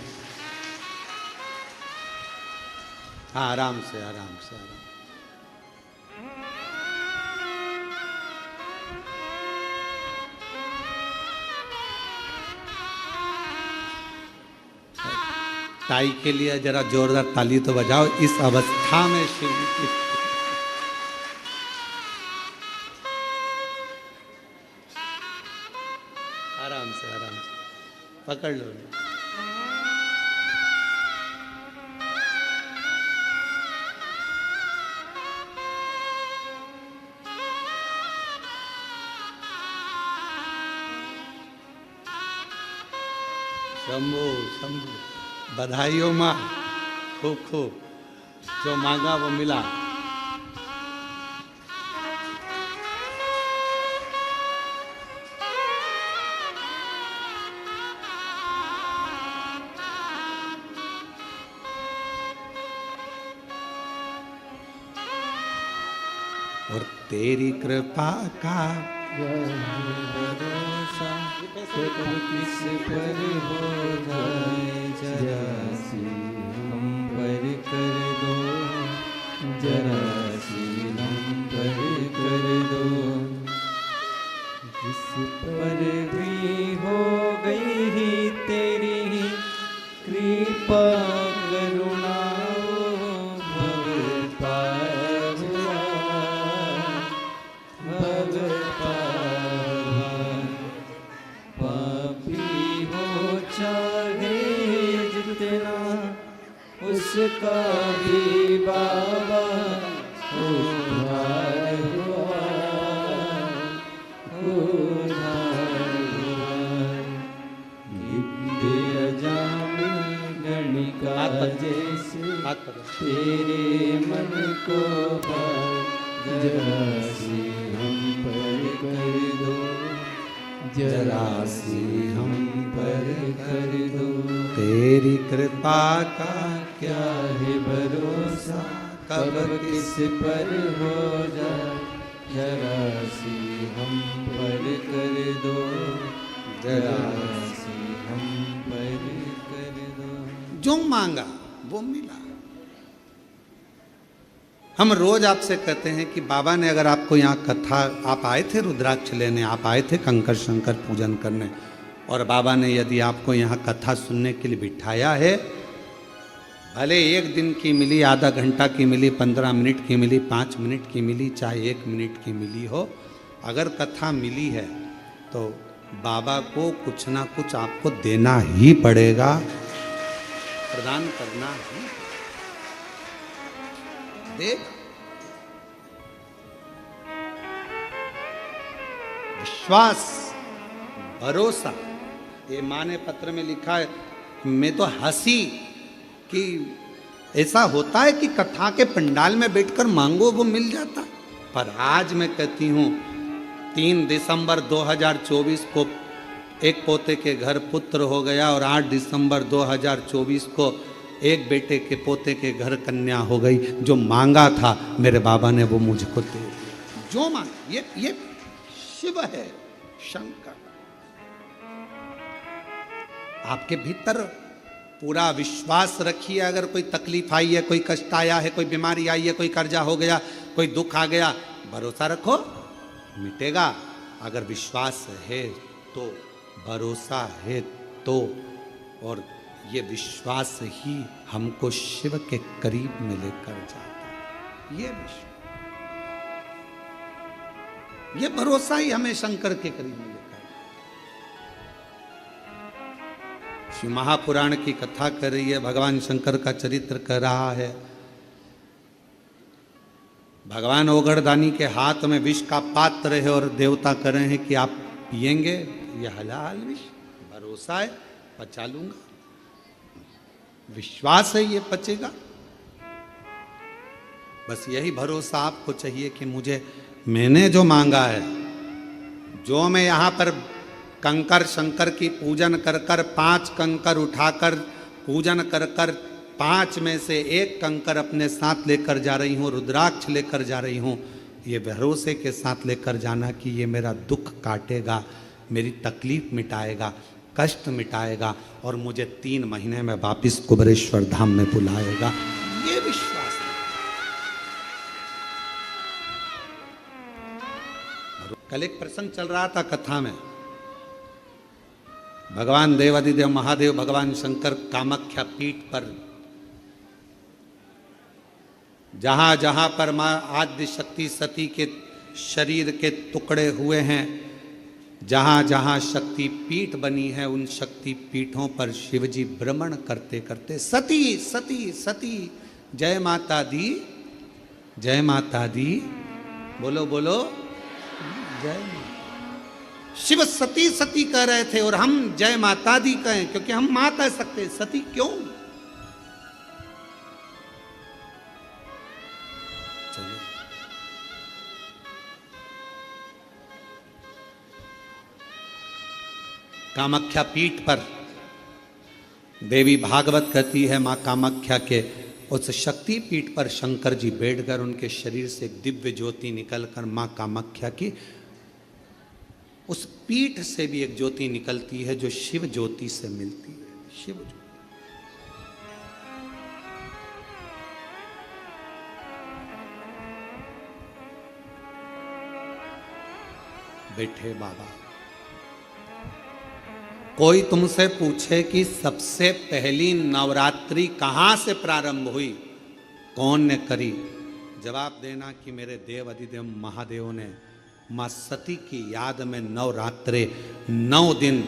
हाँ, आराम से आराम से आराम। ताई के लिए जरा जोरदार ताली तो बजाओ इस अवस्था में शिव की। आराम से पकड़ लो। शंभू शंभू, बधाई हो माँ, खूब खूब, जो मांगा वो मिला। और तेरी कृपा का भरोसा कब किस पर हो जाए, जरा सी हम पर कर दो, जरा सी हम पर कर दो। जिस पर भी हो गई ही तेरी कृपा करुणा, भव पार हुआ, भव पापी हो चाहे जितना, उसका भी बाबा उद्धार हुआ, उद्धार हुआ। गिद्ध अजाम गणिका जैसे तेरे मन को भाए, जरा सी हम पर कर दो, जरा सी हम पर कर दो। तेरी कृपा का क्या है भरोसा कब किस पर हो जाए, जरा सी हम पर कर दो, जरा सी हम पर कर दो। जो मांगा वो मिला। हम रोज आपसे कहते हैं कि बाबा ने अगर आपको यहाँ कथा, आप आए थे रुद्राक्ष लेने, आप आए थे कंकर शंकर पूजन करने, और बाबा ने यदि आपको यहाँ कथा सुनने के लिए बिठाया है, भले एक दिन की मिली, आधा घंटा की मिली, 15 मिनट की मिली, 5 मिनट की मिली, चाहे 1 मिनट की मिली हो, अगर कथा मिली है तो बाबा को कुछ ना कुछ आपको देना ही पड़ेगा, प्रदान करना ही। देख, विश्वास, भरोसा, ये माँ ने पत्र में लिखा है। मैं तो हंसी कि ऐसा होता है कि कथा के पंडाल में बैठकर मांगो वो मिल जाता, पर आज मैं कहती हूँ 3 दिसंबर 2024 को एक पोते के घर पुत्र हो गया, और 8 दिसंबर 2024 को एक बेटे के पोते के घर कन्या हो गई। जो मांगा था मेरे बाबा ने वो मुझको दे दिया। जो मांगा, ये शिव है, शंकर। आपके भीतर पूरा विश्वास रखिए। अगर कोई तकलीफ आई है, कोई कष्ट आया है, कोई बीमारी आई है, कोई कर्जा हो गया, कोई दुख आ गया, भरोसा रखो, मिटेगा। अगर विश्वास है तो, भरोसा है तो, और ये विश्वास ही हमको शिव के करीब में लेकर जाता है। ये विश्वास, ये भरोसा ही हमें शंकर के करीब में लेकर जाता है। शिव महापुराण की कथा कर रही है, भगवान शंकर का चरित्र कर रहा है। भगवान ओगड़दानी के हाथ में विष का पात्र है और देवता कर रहे हैं कि आप पिएंगे, ये हलाल विष, भरोसा है पचा लूंगा, विश्वास है ये पचेगा। बस यही भरोसा आपको चाहिए कि मुझे, मैंने जो मांगा है, जो मैं यहाँ पर कंकर शंकर की पूजन कर कर 5 कंकर उठाकर पूजन कर कर 5 में से 1 कंकर अपने साथ लेकर जा रही हूँ, रुद्राक्ष लेकर जा रही हूँ, ये भरोसे के साथ लेकर जाना कि ये मेरा दुख काटेगा, मेरी तकलीफ मिटाएगा, कष्ट मिटाएगा, और मुझे 3 महीने में वापिस कुबेरेश्वर धाम में बुलाएगा। ये विश्वास है। कल एक प्रसंग चल रहा था कथा में, भगवान देवादिदेव महादेव भगवान शंकर कामाख्या पीठ पर जहां जहां पर मां आद्य शक्ति सती के शरीर के टुकड़े हुए हैं, जहां जहां शक्ति पीठ बनी है, उन शक्ति पीठों पर शिवजी भ्रमण करते करते सती सती सती जय माता दी, जय माता दी, बोलो बोलो जय माता। शिव सती सती कह रहे थे और हम जय माता दी कहें, क्योंकि हम मां कह सकते, सती क्यों? चलिए कामाख्या पीठ पर देवी भागवत कहती है, मां कामाख्या के उस शक्ति पीठ पर शंकर जी बैठकर उनके शरीर से एक दिव्य ज्योति निकलकर मां कामाख्या की उस पीठ से भी एक ज्योति निकलती है जो शिव ज्योति से मिलती है। शिव ज्योति बैठे बाबा, कोई तुमसे पूछे कि सबसे पहली नवरात्रि कहां से प्रारंभ हुई, कौन ने करी, जवाब देना कि मेरे देव अधिदेव महादेव ने मां सती की याद में नवरात्रे 9 दिन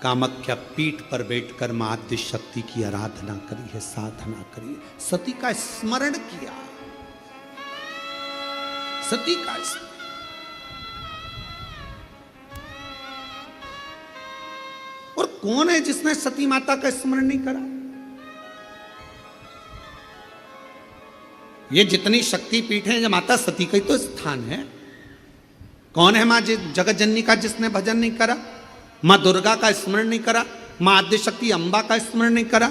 कामाख्या पीठ पर बैठकर मां आद्य शक्ति की आराधना करी है, साधना करी है, सती का स्मरण किया, सती का स्मरण। और कौन है जिसने सती माता का स्मरण नहीं करा? ये जितनी शक्ति पीठ है, माता सती का ही तो स्थान है। कौन है मां जगत जननी का जिसने भजन नहीं करा? मां दुर्गा का स्मरण नहीं करा? मां आद्य शक्ति अंबा का स्मरण नहीं करा?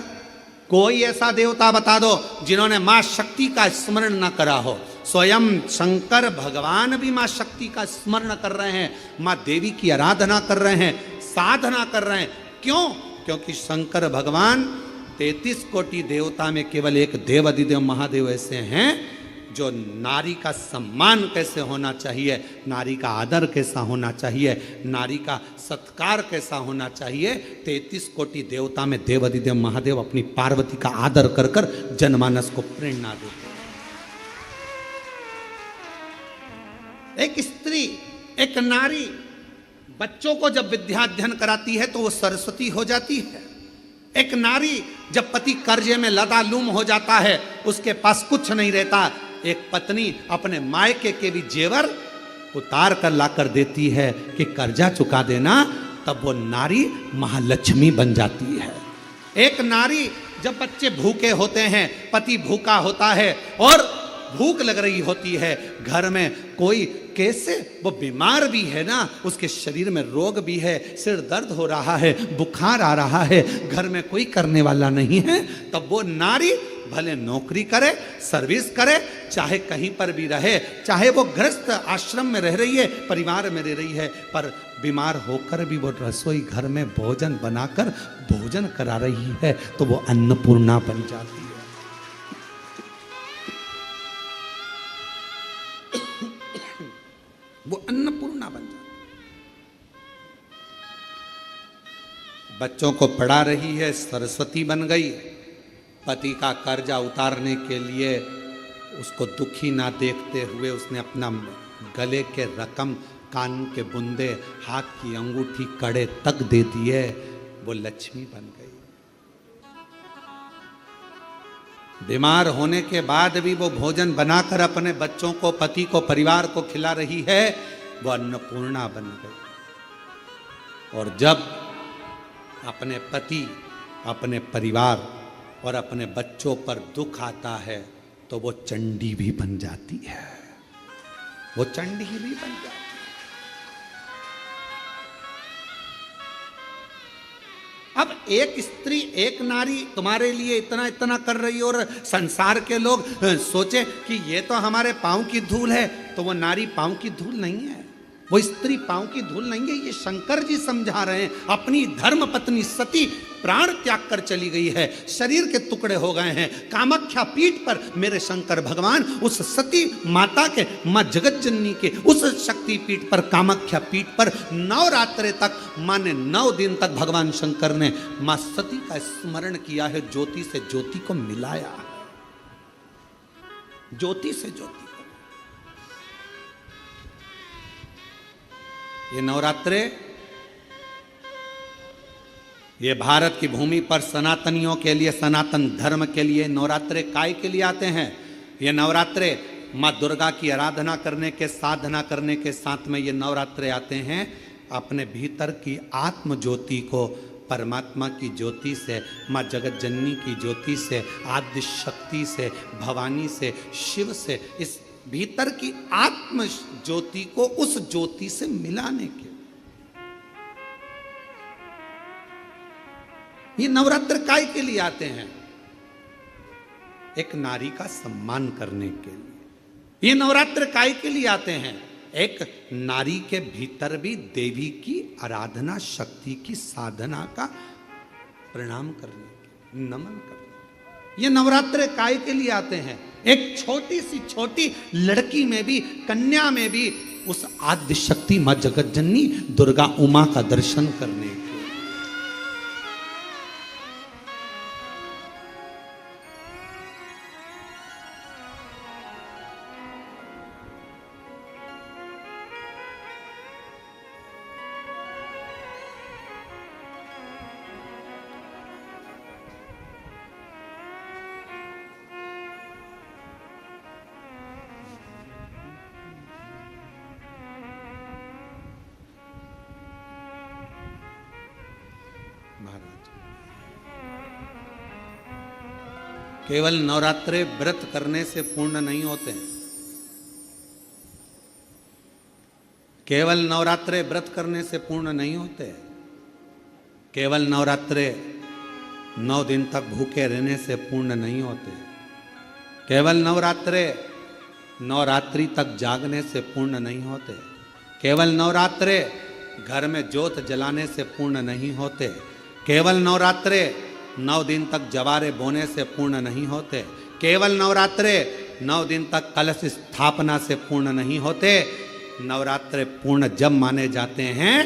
कोई ऐसा देवता बता दो जिन्होंने मां शक्ति का स्मरण न करा हो। स्वयं शंकर भगवान भी मां शक्ति का स्मरण कर रहे हैं, मां देवी की आराधना कर रहे हैं, साधना कर रहे हैं। क्यों? क्योंकि शंकर भगवान 33 कोटि देवता में केवल एक देव अधिदेव महादेव ऐसे हैं जो नारी का सम्मान कैसे होना चाहिए, नारी का आदर कैसा होना चाहिए, नारी का सत्कार कैसा होना चाहिए, 33 कोटि देवता में देव अधिदेव महादेव अपनी पार्वती का आदर कर कर जनमानस को प्रेरणा देते हैं। एक स्त्री, एक नारी बच्चों को जब विद्याध्ययन कराती है तो वो सरस्वती हो जाती है। एक नारी जब पति कर्जे में लदालूम हो जाता है, उसके पास कुछ नहीं रहता, एक पत्नी अपने मायके के भी जेवर उतार कर लाकर देती है कि कर्जा चुका देना, तब वो नारी महालक्ष्मी बन जाती है। एक नारी जब बच्चे भूखे होते हैं, पति भूखा होता है और भूख लग रही होती है, घर में कोई कैसे वो बीमार भी है ना, उसके शरीर में रोग भी है, सिर दर्द हो रहा है, बुखार आ रहा है, घर में कोई करने वाला नहीं है, तब वो नारी भले नौकरी करे, सर्विस करे, चाहे कहीं पर भी रहे, चाहे वो गृहस्थ आश्रम में रह रही है, परिवार में रह रही है, पर बीमार होकर भी वो रसोई घर में भोजन बनाकर भोजन करा रही है, तो वो अन्नपूर्णा बन जाती है। वो अन्नपूर्णा बन जाती। बच्चों को पढ़ा रही है, सरस्वती बन गई। पति का कर्जा उतारने के लिए उसको दुखी ना देखते हुए उसने अपना गले के रकम, कान के बुंदे, हाथ की अंगूठी, कड़े तक दे दिए, वो लक्ष्मी बन गई। बीमार होने के बाद भी वो भोजन बनाकर अपने बच्चों को, पति को, परिवार को खिला रही है, वो अन्नपूर्णा बन गई। और जब अपने पति, अपने परिवार और अपने बच्चों पर दुख आता है तो वो चंडी भी बन जाती है, वो चंडी भी बन जाती है। अब एक स्त्री, एक नारी तुम्हारे लिए इतना इतना कर रही है और संसार के लोग सोचे कि ये तो हमारे पांव की धूल है, तो वो नारी पांव की धूल नहीं है। वो स्त्री पांव की धूल नहीं है, ये शंकर जी समझा रहे हैं। अपनी धर्म पत्नी सती प्राण त्याग कर चली गई है, शरीर के टुकड़े हो गए हैं। कामाख्या पीठ पर मेरे शंकर भगवान उस सती माता के, माँ जगत जननी के उस शक्ति पीठ पर, कामाख्या पीठ पर नवरात्रे तक, माने 9 दिन तक भगवान शंकर ने माँ सती का स्मरण किया है। ज्योति से ज्योति को मिलाया, ज्योति से ज्योति। ये नवरात्रे, ये भारत की भूमि पर सनातनियों के लिए, सनातन धर्म के लिए नवरात्रे काय के लिए आते हैं? ये नवरात्रे माँ दुर्गा की आराधना करने के, साधना करने के साथ में ये नवरात्रे आते हैं अपने भीतर की आत्म ज्योति को परमात्मा की ज्योति से, माँ जगत जननी की ज्योति से, आद्य शक्ति से, भवानी से, शिव से, इस भीतर की आत्म ज्योति को उस ज्योति से मिलाने के। ये नवरात्र काय के लिए आते हैं? एक नारी का सम्मान करने के लिए। ये नवरात्र काय के लिए आते हैं? एक नारी के भीतर भी देवी की आराधना, शक्ति की साधना का प्रणाम करने के, नमन करने। ये नवरात्र काय के लिए आते हैं? एक छोटी सी छोटी लड़की में भी, कन्या में भी उस आद्य शक्ति मां जगत जननी दुर्गा उमा का दर्शन करने के। केवल नवरात्रे व्रत करने से पूर्ण नहीं होते हैं। केवल नवरात्रे व्रत करने से पूर्ण नहीं होते। केवल नवरात्रे 9 दिन तक भूखे रहने से पूर्ण नहीं होते। केवल नवरात्रे नवरात्रि तक जागने से पूर्ण नहीं होते। केवल नवरात्रे घर में ज्योत जलाने से पूर्ण नहीं होते। केवल नवरात्रे 9 दिन तक जवारे बोने से पूर्ण नहीं होते। केवल नवरात्रे 9 दिन तक कलश स्थापना से पूर्ण नहीं होते। नवरात्रे पूर्ण जब माने जाते हैं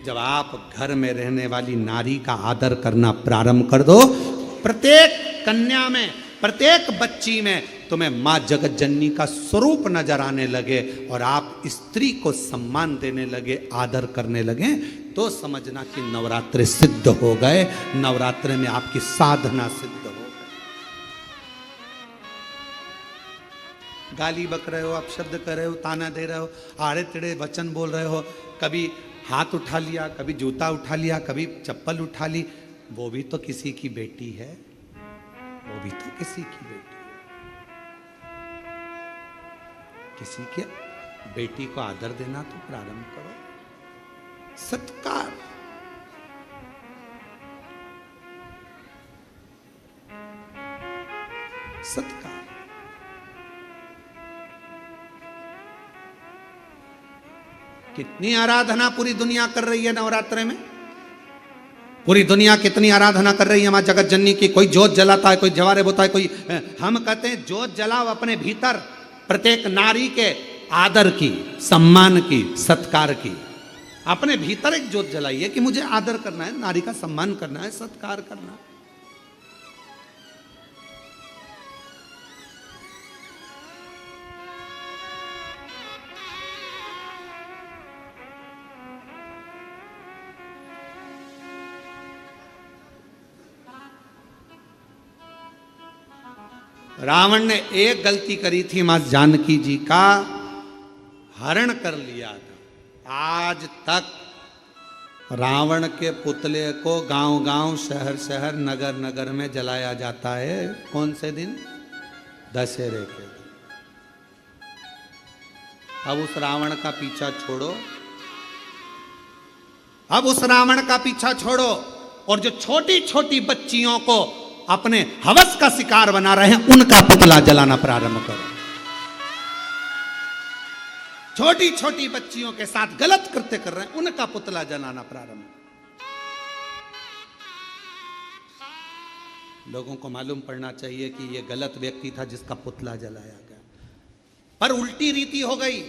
जब आप घर में रहने वाली नारी का आदर करना प्रारंभ कर दो। प्रत्येक कन्या में, प्रत्येक बच्ची में तुम्हें माँ जगत जननी का स्वरूप नजर आने लगे और आप स्त्री को सम्मान देने लगे, आदर करने लगे, तो समझना कि नवरात्रे सिद्ध हो गए। नवरात्रे में आपकी साधना सिद्ध हो गई। गाली बक रहे हो, आप शब्द कर रहे हो, ताना दे रहे हो, आड़े टेढ़े वचन बोल रहे हो, कभी हाथ उठा लिया, कभी जूता उठा लिया, कभी चप्पल उठा ली, वो भी तो किसी की बेटी है, वो भी तो किसी की बेटी है। किसी के बेटी को आदर देना तो प्रारंभ करो। सत्कार, सत्कार। कितनी आराधना पूरी दुनिया कर रही है नवरात्रे में। पूरी दुनिया कितनी आराधना कर रही है मां जगत जननी की। कोई जोत जलाता है, कोई जवारे बोता है, कोई, हम कहते हैं जोत जलाओ अपने भीतर, प्रत्येक नारी के आदर की, सम्मान की, सत्कार की। अपने भीतर एक जोत जलाइए कि मुझे आदर करना है, नारी का सम्मान करना है, सत्कार करना है। रावण ने एक गलती करी थी, मां जानकी जी का हरण कर लिया था। आज तक रावण के पुतले को गांव-गांव, शहर-शहर, नगर-नगर में जलाया जाता है। कौन से दिन? दशहरे के दिन। अब उस रावण का पीछा छोड़ो, अब उस रावण का पीछा छोड़ो और जो छोटी छोटी बच्चियों को अपने हवस का शिकार बना रहे हैं उनका पुतला जलाना प्रारंभ करो। छोटी छोटी बच्चियों के साथ गलत कृत्य कर रहे हैं, उनका पुतला जलाना प्रारंभ। लोगों को मालूम पड़ना चाहिए कि यह गलत व्यक्ति था जिसका पुतला जलाया गया, पर उल्टी रीति हो गई।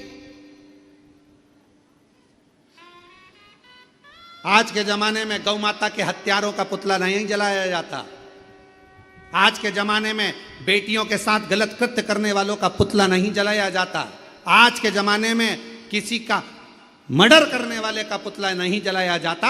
आज के जमाने में गौ माता के हत्यारों का पुतला नहीं जलाया जाता। आज के जमाने में बेटियों के साथ गलत कृत्य करने वालों का पुतला नहीं जलाया जाता। आज के जमाने में किसी का मर्डर करने वाले का पुतला नहीं जलाया जाता।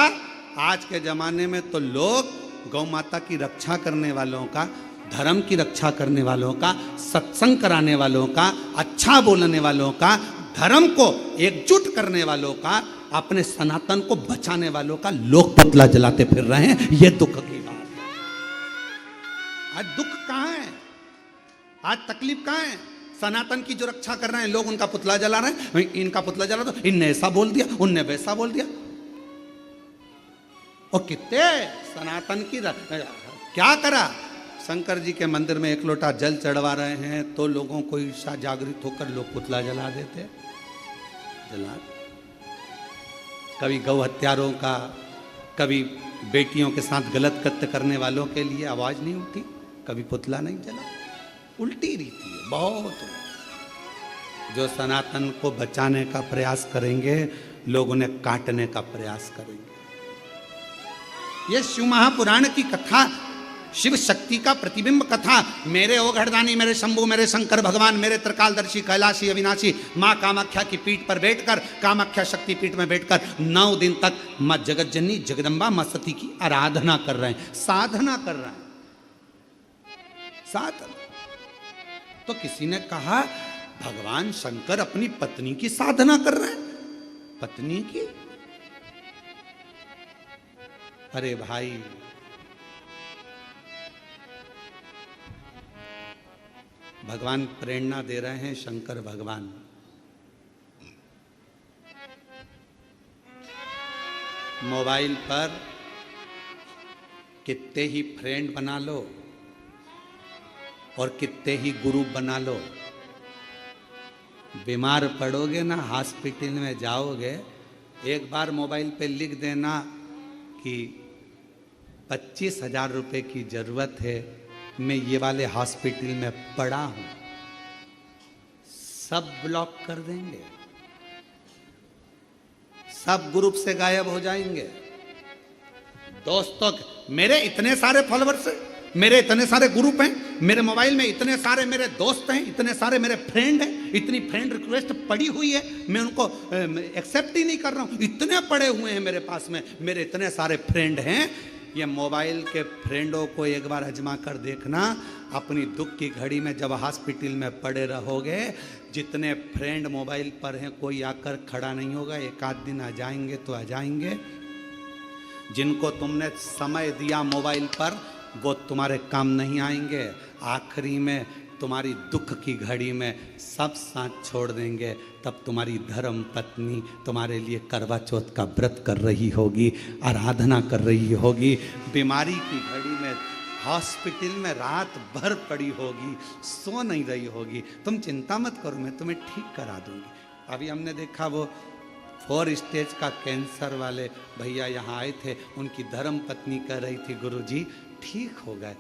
आज के जमाने में तो लोग गौ माता की रक्षा करने वालों का, धर्म की रक्षा करने वालों का, सत्संग कराने वालों का, अच्छा बोलने वालों का, धर्म को एकजुट करने वालों का, अपने सनातन को बचाने वालों का लोग पुतला जलाते फिर रहे हैं। यह दुख की बात है। आज दुख कहां है? आज तकलीफ कहां है? सनातन की जो रक्षा कर रहे हैं लोग उनका पुतला जला रहे हैं। इनका पुतला जला दो, इनने ऐसा बोल दिया, उनने वैसा बोल दिया। और कितने सनातन की क्या करा? शंकर जी के मंदिर में एक लोटा जल चढ़वा रहे हैं तो लोगों को ईर्षा जागृत होकर लोग पुतला जला देते। जला कभी गौ हत्यारों का, कभी बेटियों के साथ गलत कृत्य करने वालों के लिए आवाज नहीं उठी, कभी पुतला नहीं जला। उल्टी रीति है बहुत। जो सनातन को बचाने का प्रयास करेंगे लोग उन्हें काटने का प्रयास करेंगे। यह शिव महापुराण की कथा, शिव शक्ति का प्रतिबिंब कथा। मेरे ओघड़दानी, मेरे शंभु, मेरे शंकर भगवान, मेरे त्रिकालदर्शी, कैलाशी, अविनाशी माँ कामाख्या की पीठ पर बैठकर, कामाख्या शक्ति पीठ में बैठकर 9 दिन तक माँ जगतजननी जगदम्बा माँ सती की आराधना कर रहे हैं, साधना कर रहे हैं, साधना। तो किसी ने कहा भगवान शंकर अपनी पत्नी की साधना कर रहे हैं। पत्नी की? अरे भाई, भगवान प्रेरणा दे रहे हैं, शंकर भगवान। मोबाइल पर कितने ही फ्रेंड बना लो और कितने ही गुरु बना लो, बीमार पड़ोगे ना, हॉस्पिटल में जाओगे, एक बार मोबाइल पे लिख देना कि 25,000 रुपए की जरूरत है, मैं ये वाले हॉस्पिटल में पड़ा हूं, सब ब्लॉक कर देंगे, सब ग्रुप से गायब हो जाएंगे। दोस्तों, मेरे इतने सारे फॉलोअर्स हैं, मेरे इतने सारे ग्रुप हैं, मेरे मोबाइल में इतने सारे मेरे दोस्त हैं, इतने सारे मेरे फ्रेंड हैं, इतनी फ्रेंड रिक्वेस्ट पड़ी हुई है, मैं उनको एक्सेप्ट ही नहीं कर रहा हूं। इतने पड़े हुए हैं मेरे पास में, मेरे इतने सारे फ्रेंड हैं। ये मोबाइल के फ्रेंडों को एक बार आजमा कर देखना, अपनी दुख की घड़ी में जब हॉस्पिटल में पड़े रहोगे, जितने फ्रेंड मोबाइल पर हैं कोई आकर खड़ा नहीं होगा। एक आध दिन आ जाएंगे तो आ जाएंगे। जिनको तुमने समय दिया मोबाइल पर वो तुम्हारे काम नहीं आएंगे। आखिरी में तुम्हारी दुख की घड़ी में सब साथ छोड़ देंगे। तब तुम्हारी धर्म पत्नी तुम्हारे लिए करवा चौथ का व्रत कर रही होगी, आराधना कर रही होगी, बीमारी की घड़ी में हॉस्पिटल में रात भर पड़ी होगी, सो नहीं रही होगी। तुम चिंता मत करो, मैं तुम्हें ठीक करा दूंगी। अभी हमने देखा वो 4 स्टेज का कैंसर वाले भैया यहाँ आए थे, उनकी धर्म पत्नी कह रही थी गुरुजी ठीक हो गए,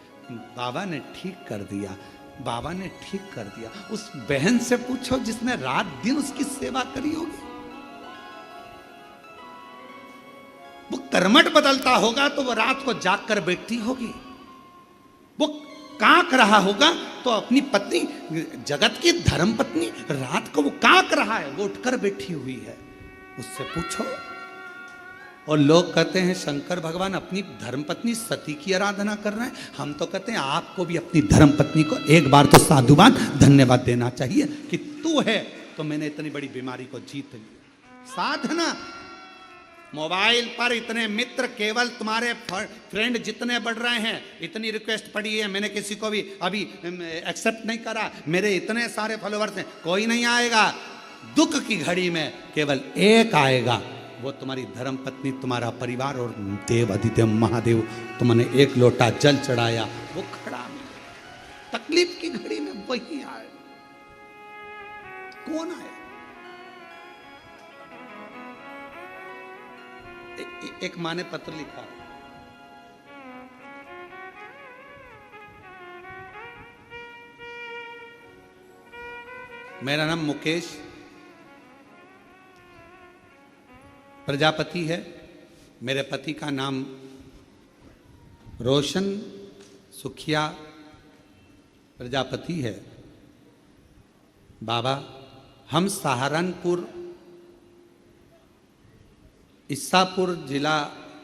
बाबा ने ठीक कर दिया, बाबा ने ठीक कर दिया। उस बहन से पूछो जिसने रात दिन उसकी सेवा करी होगी। वो कर्मठ बदलता होगा तो वो रात को जाग कर बैठती होगी। वो कांक रहा होगा तो अपनी पत्नी, जगत की धर्म पत्नी, रात को वो कांक रहा है, वो उठकर बैठी हुई है, उससे पूछो। और लोग कहते हैं शंकर भगवान अपनी धर्मपत्नी सती की आराधना कर रहे हैं। हम तो कहते हैं आपको भी अपनी धर्मपत्नी को एक बार तो साधुवाद धन्यवाद देना चाहिए कि तू है तो मैंने इतनी बड़ी बीमारी को जीत ली। साधना। मोबाइल पर इतने मित्र, केवल तुम्हारे फ्रेंड जितने बढ़ रहे हैं, इतनी रिक्वेस्ट पड़ी है, मैंने किसी को भी अभी एक्सेप्ट नहीं करा, मेरे इतने सारे फॉलोअर्स हैं, कोई नहीं आएगा। दुख की घड़ी में केवल एक आएगा, वो तुम्हारी धर्म पत्नी, तुम्हारा परिवार और देव अधिदेव महादेव। तुमने एक लोटा जल चढ़ाया, वो खड़ा मिला। तकलीफ की घड़ी में वही आए। कौन आए? एक माँ ने पत्र लिखा, मेरा नाम मुकेश प्रजापति है, मेरे पति का नाम रोशन सुखिया प्रजापति है। बाबा, हम सहारनपुर, ईसापुर जिला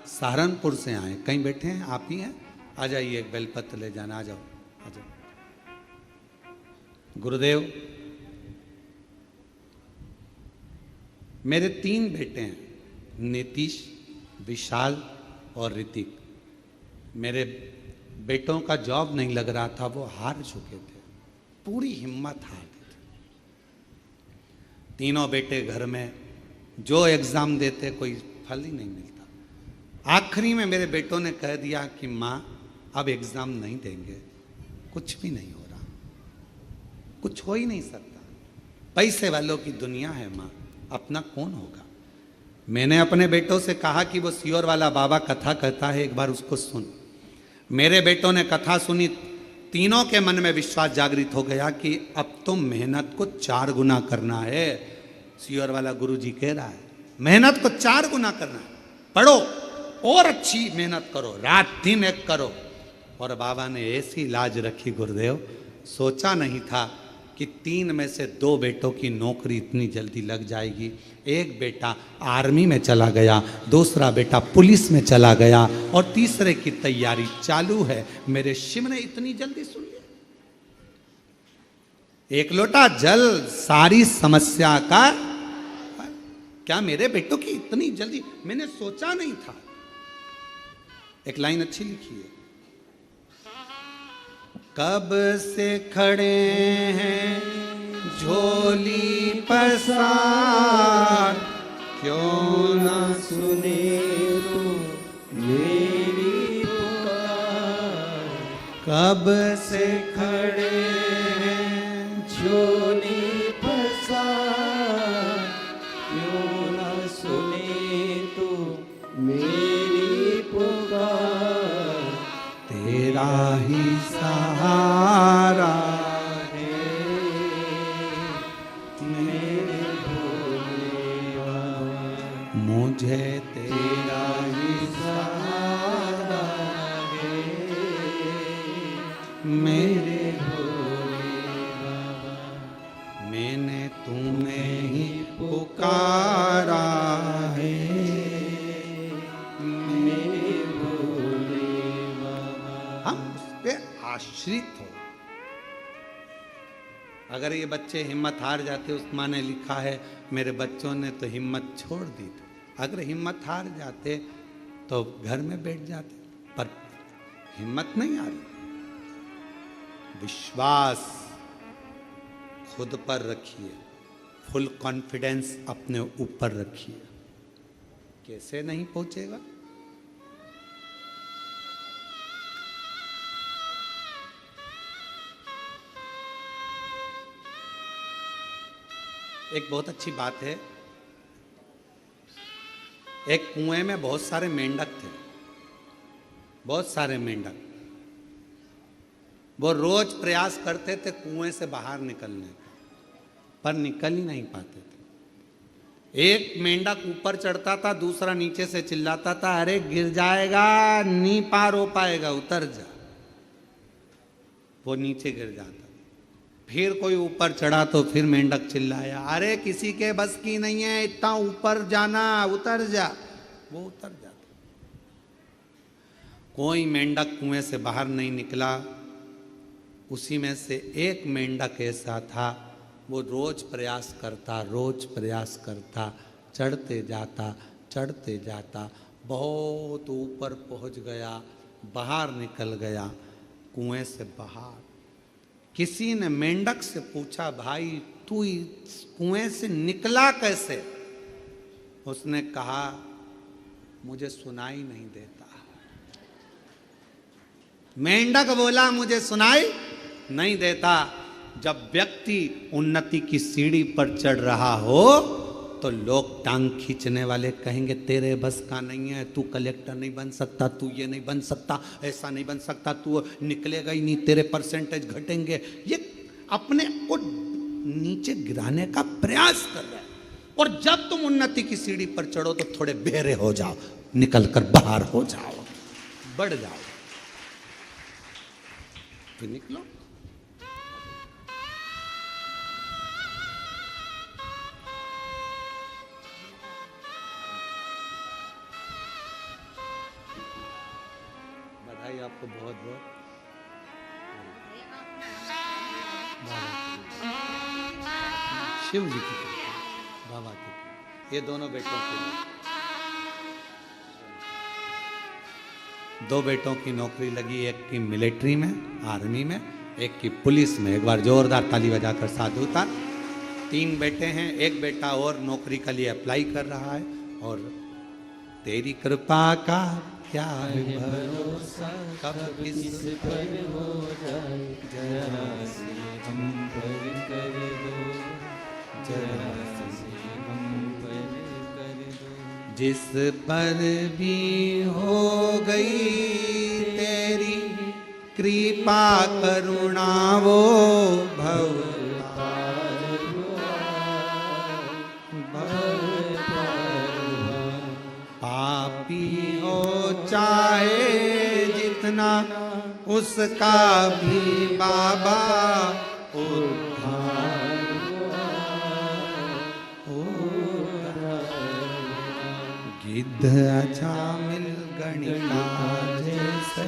सहारनपुर से आए। कहीं बैठे हैं? आप ही हैं? आ जाइए, एक बेलपत्र ले जाना। आ जाओ, आ जाओ। गुरुदेव, मेरे 3 बेटे हैं, नीतीश, विशाल और ऋतिक। मेरे बेटों का जॉब नहीं लग रहा था, वो हार चुके थे, पूरी हिम्मत हार गए थे। तीनों बेटे घर में, जो एग्जाम देते कोई फल ही नहीं मिलता। आखिरी में मेरे बेटों ने कह दिया कि माँ अब एग्जाम नहीं देंगे, कुछ भी नहीं हो रहा, कुछ हो ही नहीं सकता, पैसे वालों की दुनिया है माँ, अपना कौन होगा। मैंने अपने बेटों से कहा कि वो सियोर वाला बाबा कथा कहता है, एक बार उसको सुन। मेरे बेटों ने कथा सुनी, तीनों के मन में विश्वास जागृत हो गया कि अब तो मेहनत को 4 गुना करना है। सियोर वाला गुरु जी कह रहा है मेहनत को 4 गुना करना है, पढ़ो और अच्छी मेहनत करो, रात दिन एक करो। और बाबा ने ऐसी लाज रखी गुरुदेव, सोचा नहीं था कि 3 में से 2 बेटों की नौकरी इतनी जल्दी लग जाएगी। एक बेटा आर्मी में चला गया, दूसरा बेटा पुलिस में चला गया और तीसरे की तैयारी चालू है। मेरे शिव ने इतनी जल्दी सुन लिया। एक लोटा जल सारी समस्या का, क्या मेरे बेटों की इतनी जल्दी, मैंने सोचा नहीं था। एक लाइन अच्छी लिखी है, कब से खड़े हैं झोली पसार, क्यों ना सुने तो मेरी पुकार। कब से खड़े हैं झोली पसार, क्यों ना सुने तो मेरी पुकार। तेरा ही सहारा है मेरे भोले बाबा, मुझे तेरा ही सहारा है मेरे भोले बाबा। मैंने तुम्हें ही पुकारा है। मेरे भोले बाबा। हम उस पे आश्रित हो। अगर ये बच्चे हिम्मत हार जाते, उस माँ ने लिखा है मेरे बच्चों ने तो हिम्मत छोड़ दी थी। अगर हिम्मत हार जाते तो घर में बैठ जाते, पर हिम्मत नहीं हारी। विश्वास खुद पर रखिए, फुल कॉन्फिडेंस अपने ऊपर रखिए। कैसे नहीं पहुंचेगा? एक बहुत अच्छी बात है, एक कुएं में बहुत सारे मेंढक थे, बहुत सारे मेंढक। वो रोज प्रयास करते थे कुएं से बाहर निकलने का, पर निकल ही नहीं पाते थे। एक मेंढक ऊपर चढ़ता था, दूसरा नीचे से चिल्लाता था, अरे गिर जाएगा, नहीं पार हो पाएगा, उतर जा। वो नीचे गिर जाता। फिर कोई ऊपर चढ़ा तो फिर मेंढक चिल्लाया, अरे किसी के बस की नहीं है इतना ऊपर जाना, उतर जा। वो उतर जाता। कोई मेंढक कुएं से बाहर नहीं निकला। उसी में से एक मेंढक ऐसा था, वो रोज प्रयास करता, चढ़ते जाता, बहुत ऊपर पहुंच गया, बाहर निकल गया कुएं से बाहर। किसी ने मेंढक से पूछा, भाई तू इस कुएं से निकला कैसे? उसने कहा, मुझे सुनाई नहीं देता। मेंढक बोला, मुझे सुनाई नहीं देता। जब व्यक्ति उन्नति की सीढ़ी पर चढ़ रहा हो तो लोग टांग खींचने वाले कहेंगे तेरे बस का नहीं है, तू कलेक्टर नहीं बन सकता, तू ये नहीं बन सकता, ऐसा नहीं बन सकता, तू निकलेगा ही नहीं, तेरे परसेंटेज घटेंगे। ये अपने को नीचे गिराने का प्रयास कर रहा है। और जब तुम उन्नति की सीढ़ी पर चढ़ो तो थोड़े बेरे हो जाओ, निकल कर बाहर हो जाओ, बढ़ जाओ, तो निकलो। बधाई आपको बहुत बहुत। शिव जी की कृपा, बाबा की कृपा। ये दोनों बेटों के लिए, 2 बेटों की नौकरी लगी, एक की मिलिट्री में आर्मी में, एक की पुलिस में। एक बार जोरदार ताली बजाकर साधुता। 3 बेटे हैं, एक बेटा और नौकरी के लिए अप्लाई कर रहा है। और तेरी कृपा का क्या है भरोसा, कब किस पर हो जाए, जरा से हम पर कर दो, जरा से हम पर कर दो। जिस पर भी हो गई तेरी कृपा करुणा वो भव पापी हो चाहे जितना, उसका भी बाबा उद्धार गिद्ध अच्छा मिल गणिका जैसे,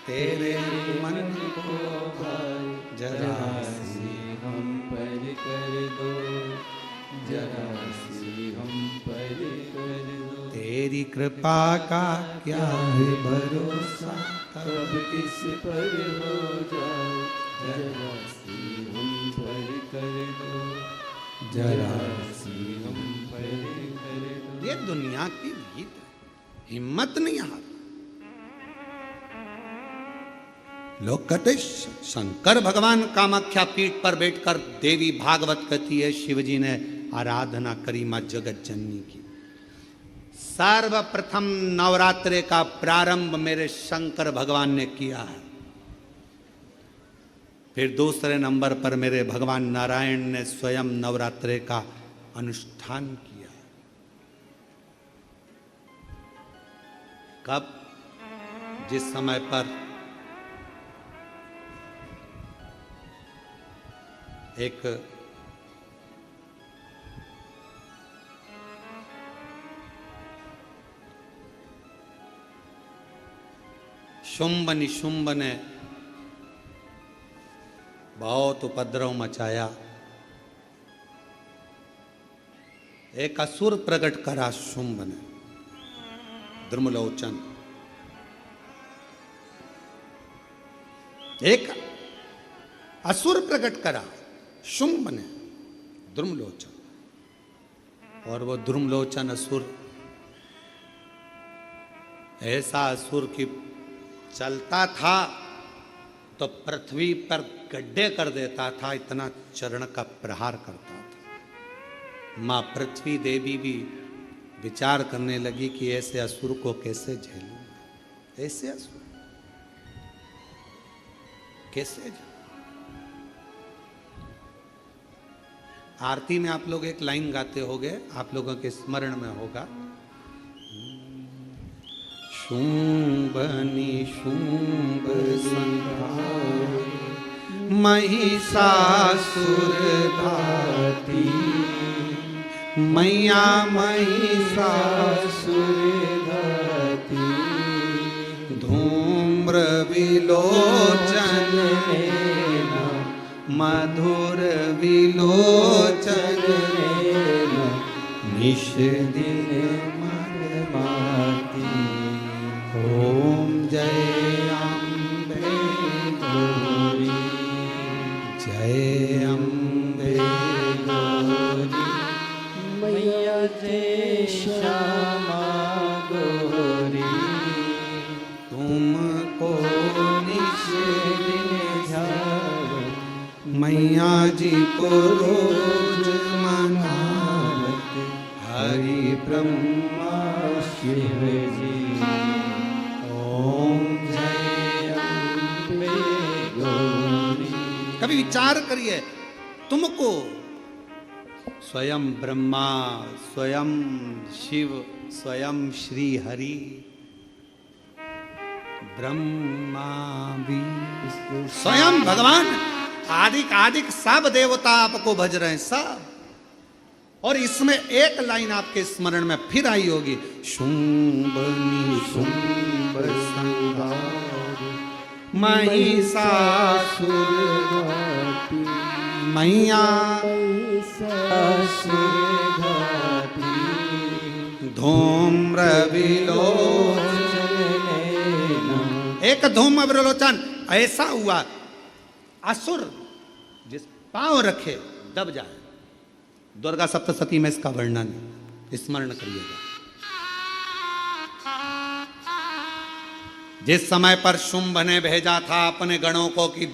तेरे मन को जरा से हम पर कर दो, जरा से हम पर कर दो। तेरी कृपा का क्या है भरोसा, कब किस पर हो जाए, जरा से हम पर कर दो, जरा से हम पर कर दो। ये दुनिया की रीत है, हिम्मत नहीं हार। लोग कहते शंकर भगवान कामाख्या पीठ पर बैठकर देवी भागवत कहती है शिवजी ने आराधना करी मां जगत जननी की। सर्वप्रथम नवरात्रे का प्रारंभ मेरे शंकर भगवान ने किया है। फिर दूसरे नंबर पर मेरे भगवान नारायण ने स्वयं नवरात्रे का अनुष्ठान किया। कब? जिस समय पर एक शुंभ निशुंभ ने बहुत उपद्रव मचाया। एक असुर प्रकट करा शुंभ ने, द्रुमलोचन। एक असुर प्रकट करा शुंभ ने, द्रुमलोचन। और वो द्रुमलोचन असुर ऐसा असुर की चलता था तो पृथ्वी पर गड्ढे कर देता था, इतना चरण का प्रहार करता था। मां पृथ्वी देवी भी विचार करने लगी कि ऐसे असुर को कैसे झेलूं, ऐसे असुर कैसे झेलूं। आरती में आप लोग एक लाइन गाते होंगे, आप लोगों के स्मरण में होगा, शुंभ निशुंभ संहारी महिषासुर घाती, मैया महिषासुर घाती, धूम्र विलोचन मधुर विलोचन निश दिन मन माती। ओम जय अम्बे गौरी, जय अम्बे गौरी, मैया जय श्यामा गौरी, तुमको निश दिन ध्यान, मैया जी को रोज मनावत, ब्रह्मा शिव जी। ओम जय अम्बे गौरी। कभी विचार करिए, तुमको स्वयं ब्रह्मा, स्वयं शिव, स्वयं श्री हरि, ब्रह्मा भी, स्वयं भगवान आदिक आदिक सब देवता आपको भज रहे हैं सब। और इसमें एक लाइन आपके स्मरण में फिर आई होगी, शुंभ निशुंभ संहार महिषासुर मैया धूम्र विलोचन। एक धूम्र विलोचन ऐसा हुआ, असुर जिस पांव रखे दब जाए। दुर्गा सप्तशती में इसका वर्णन स्मरण करिएगा। जिस समय पर शुंभ ने भेजा था अपने गणों को कि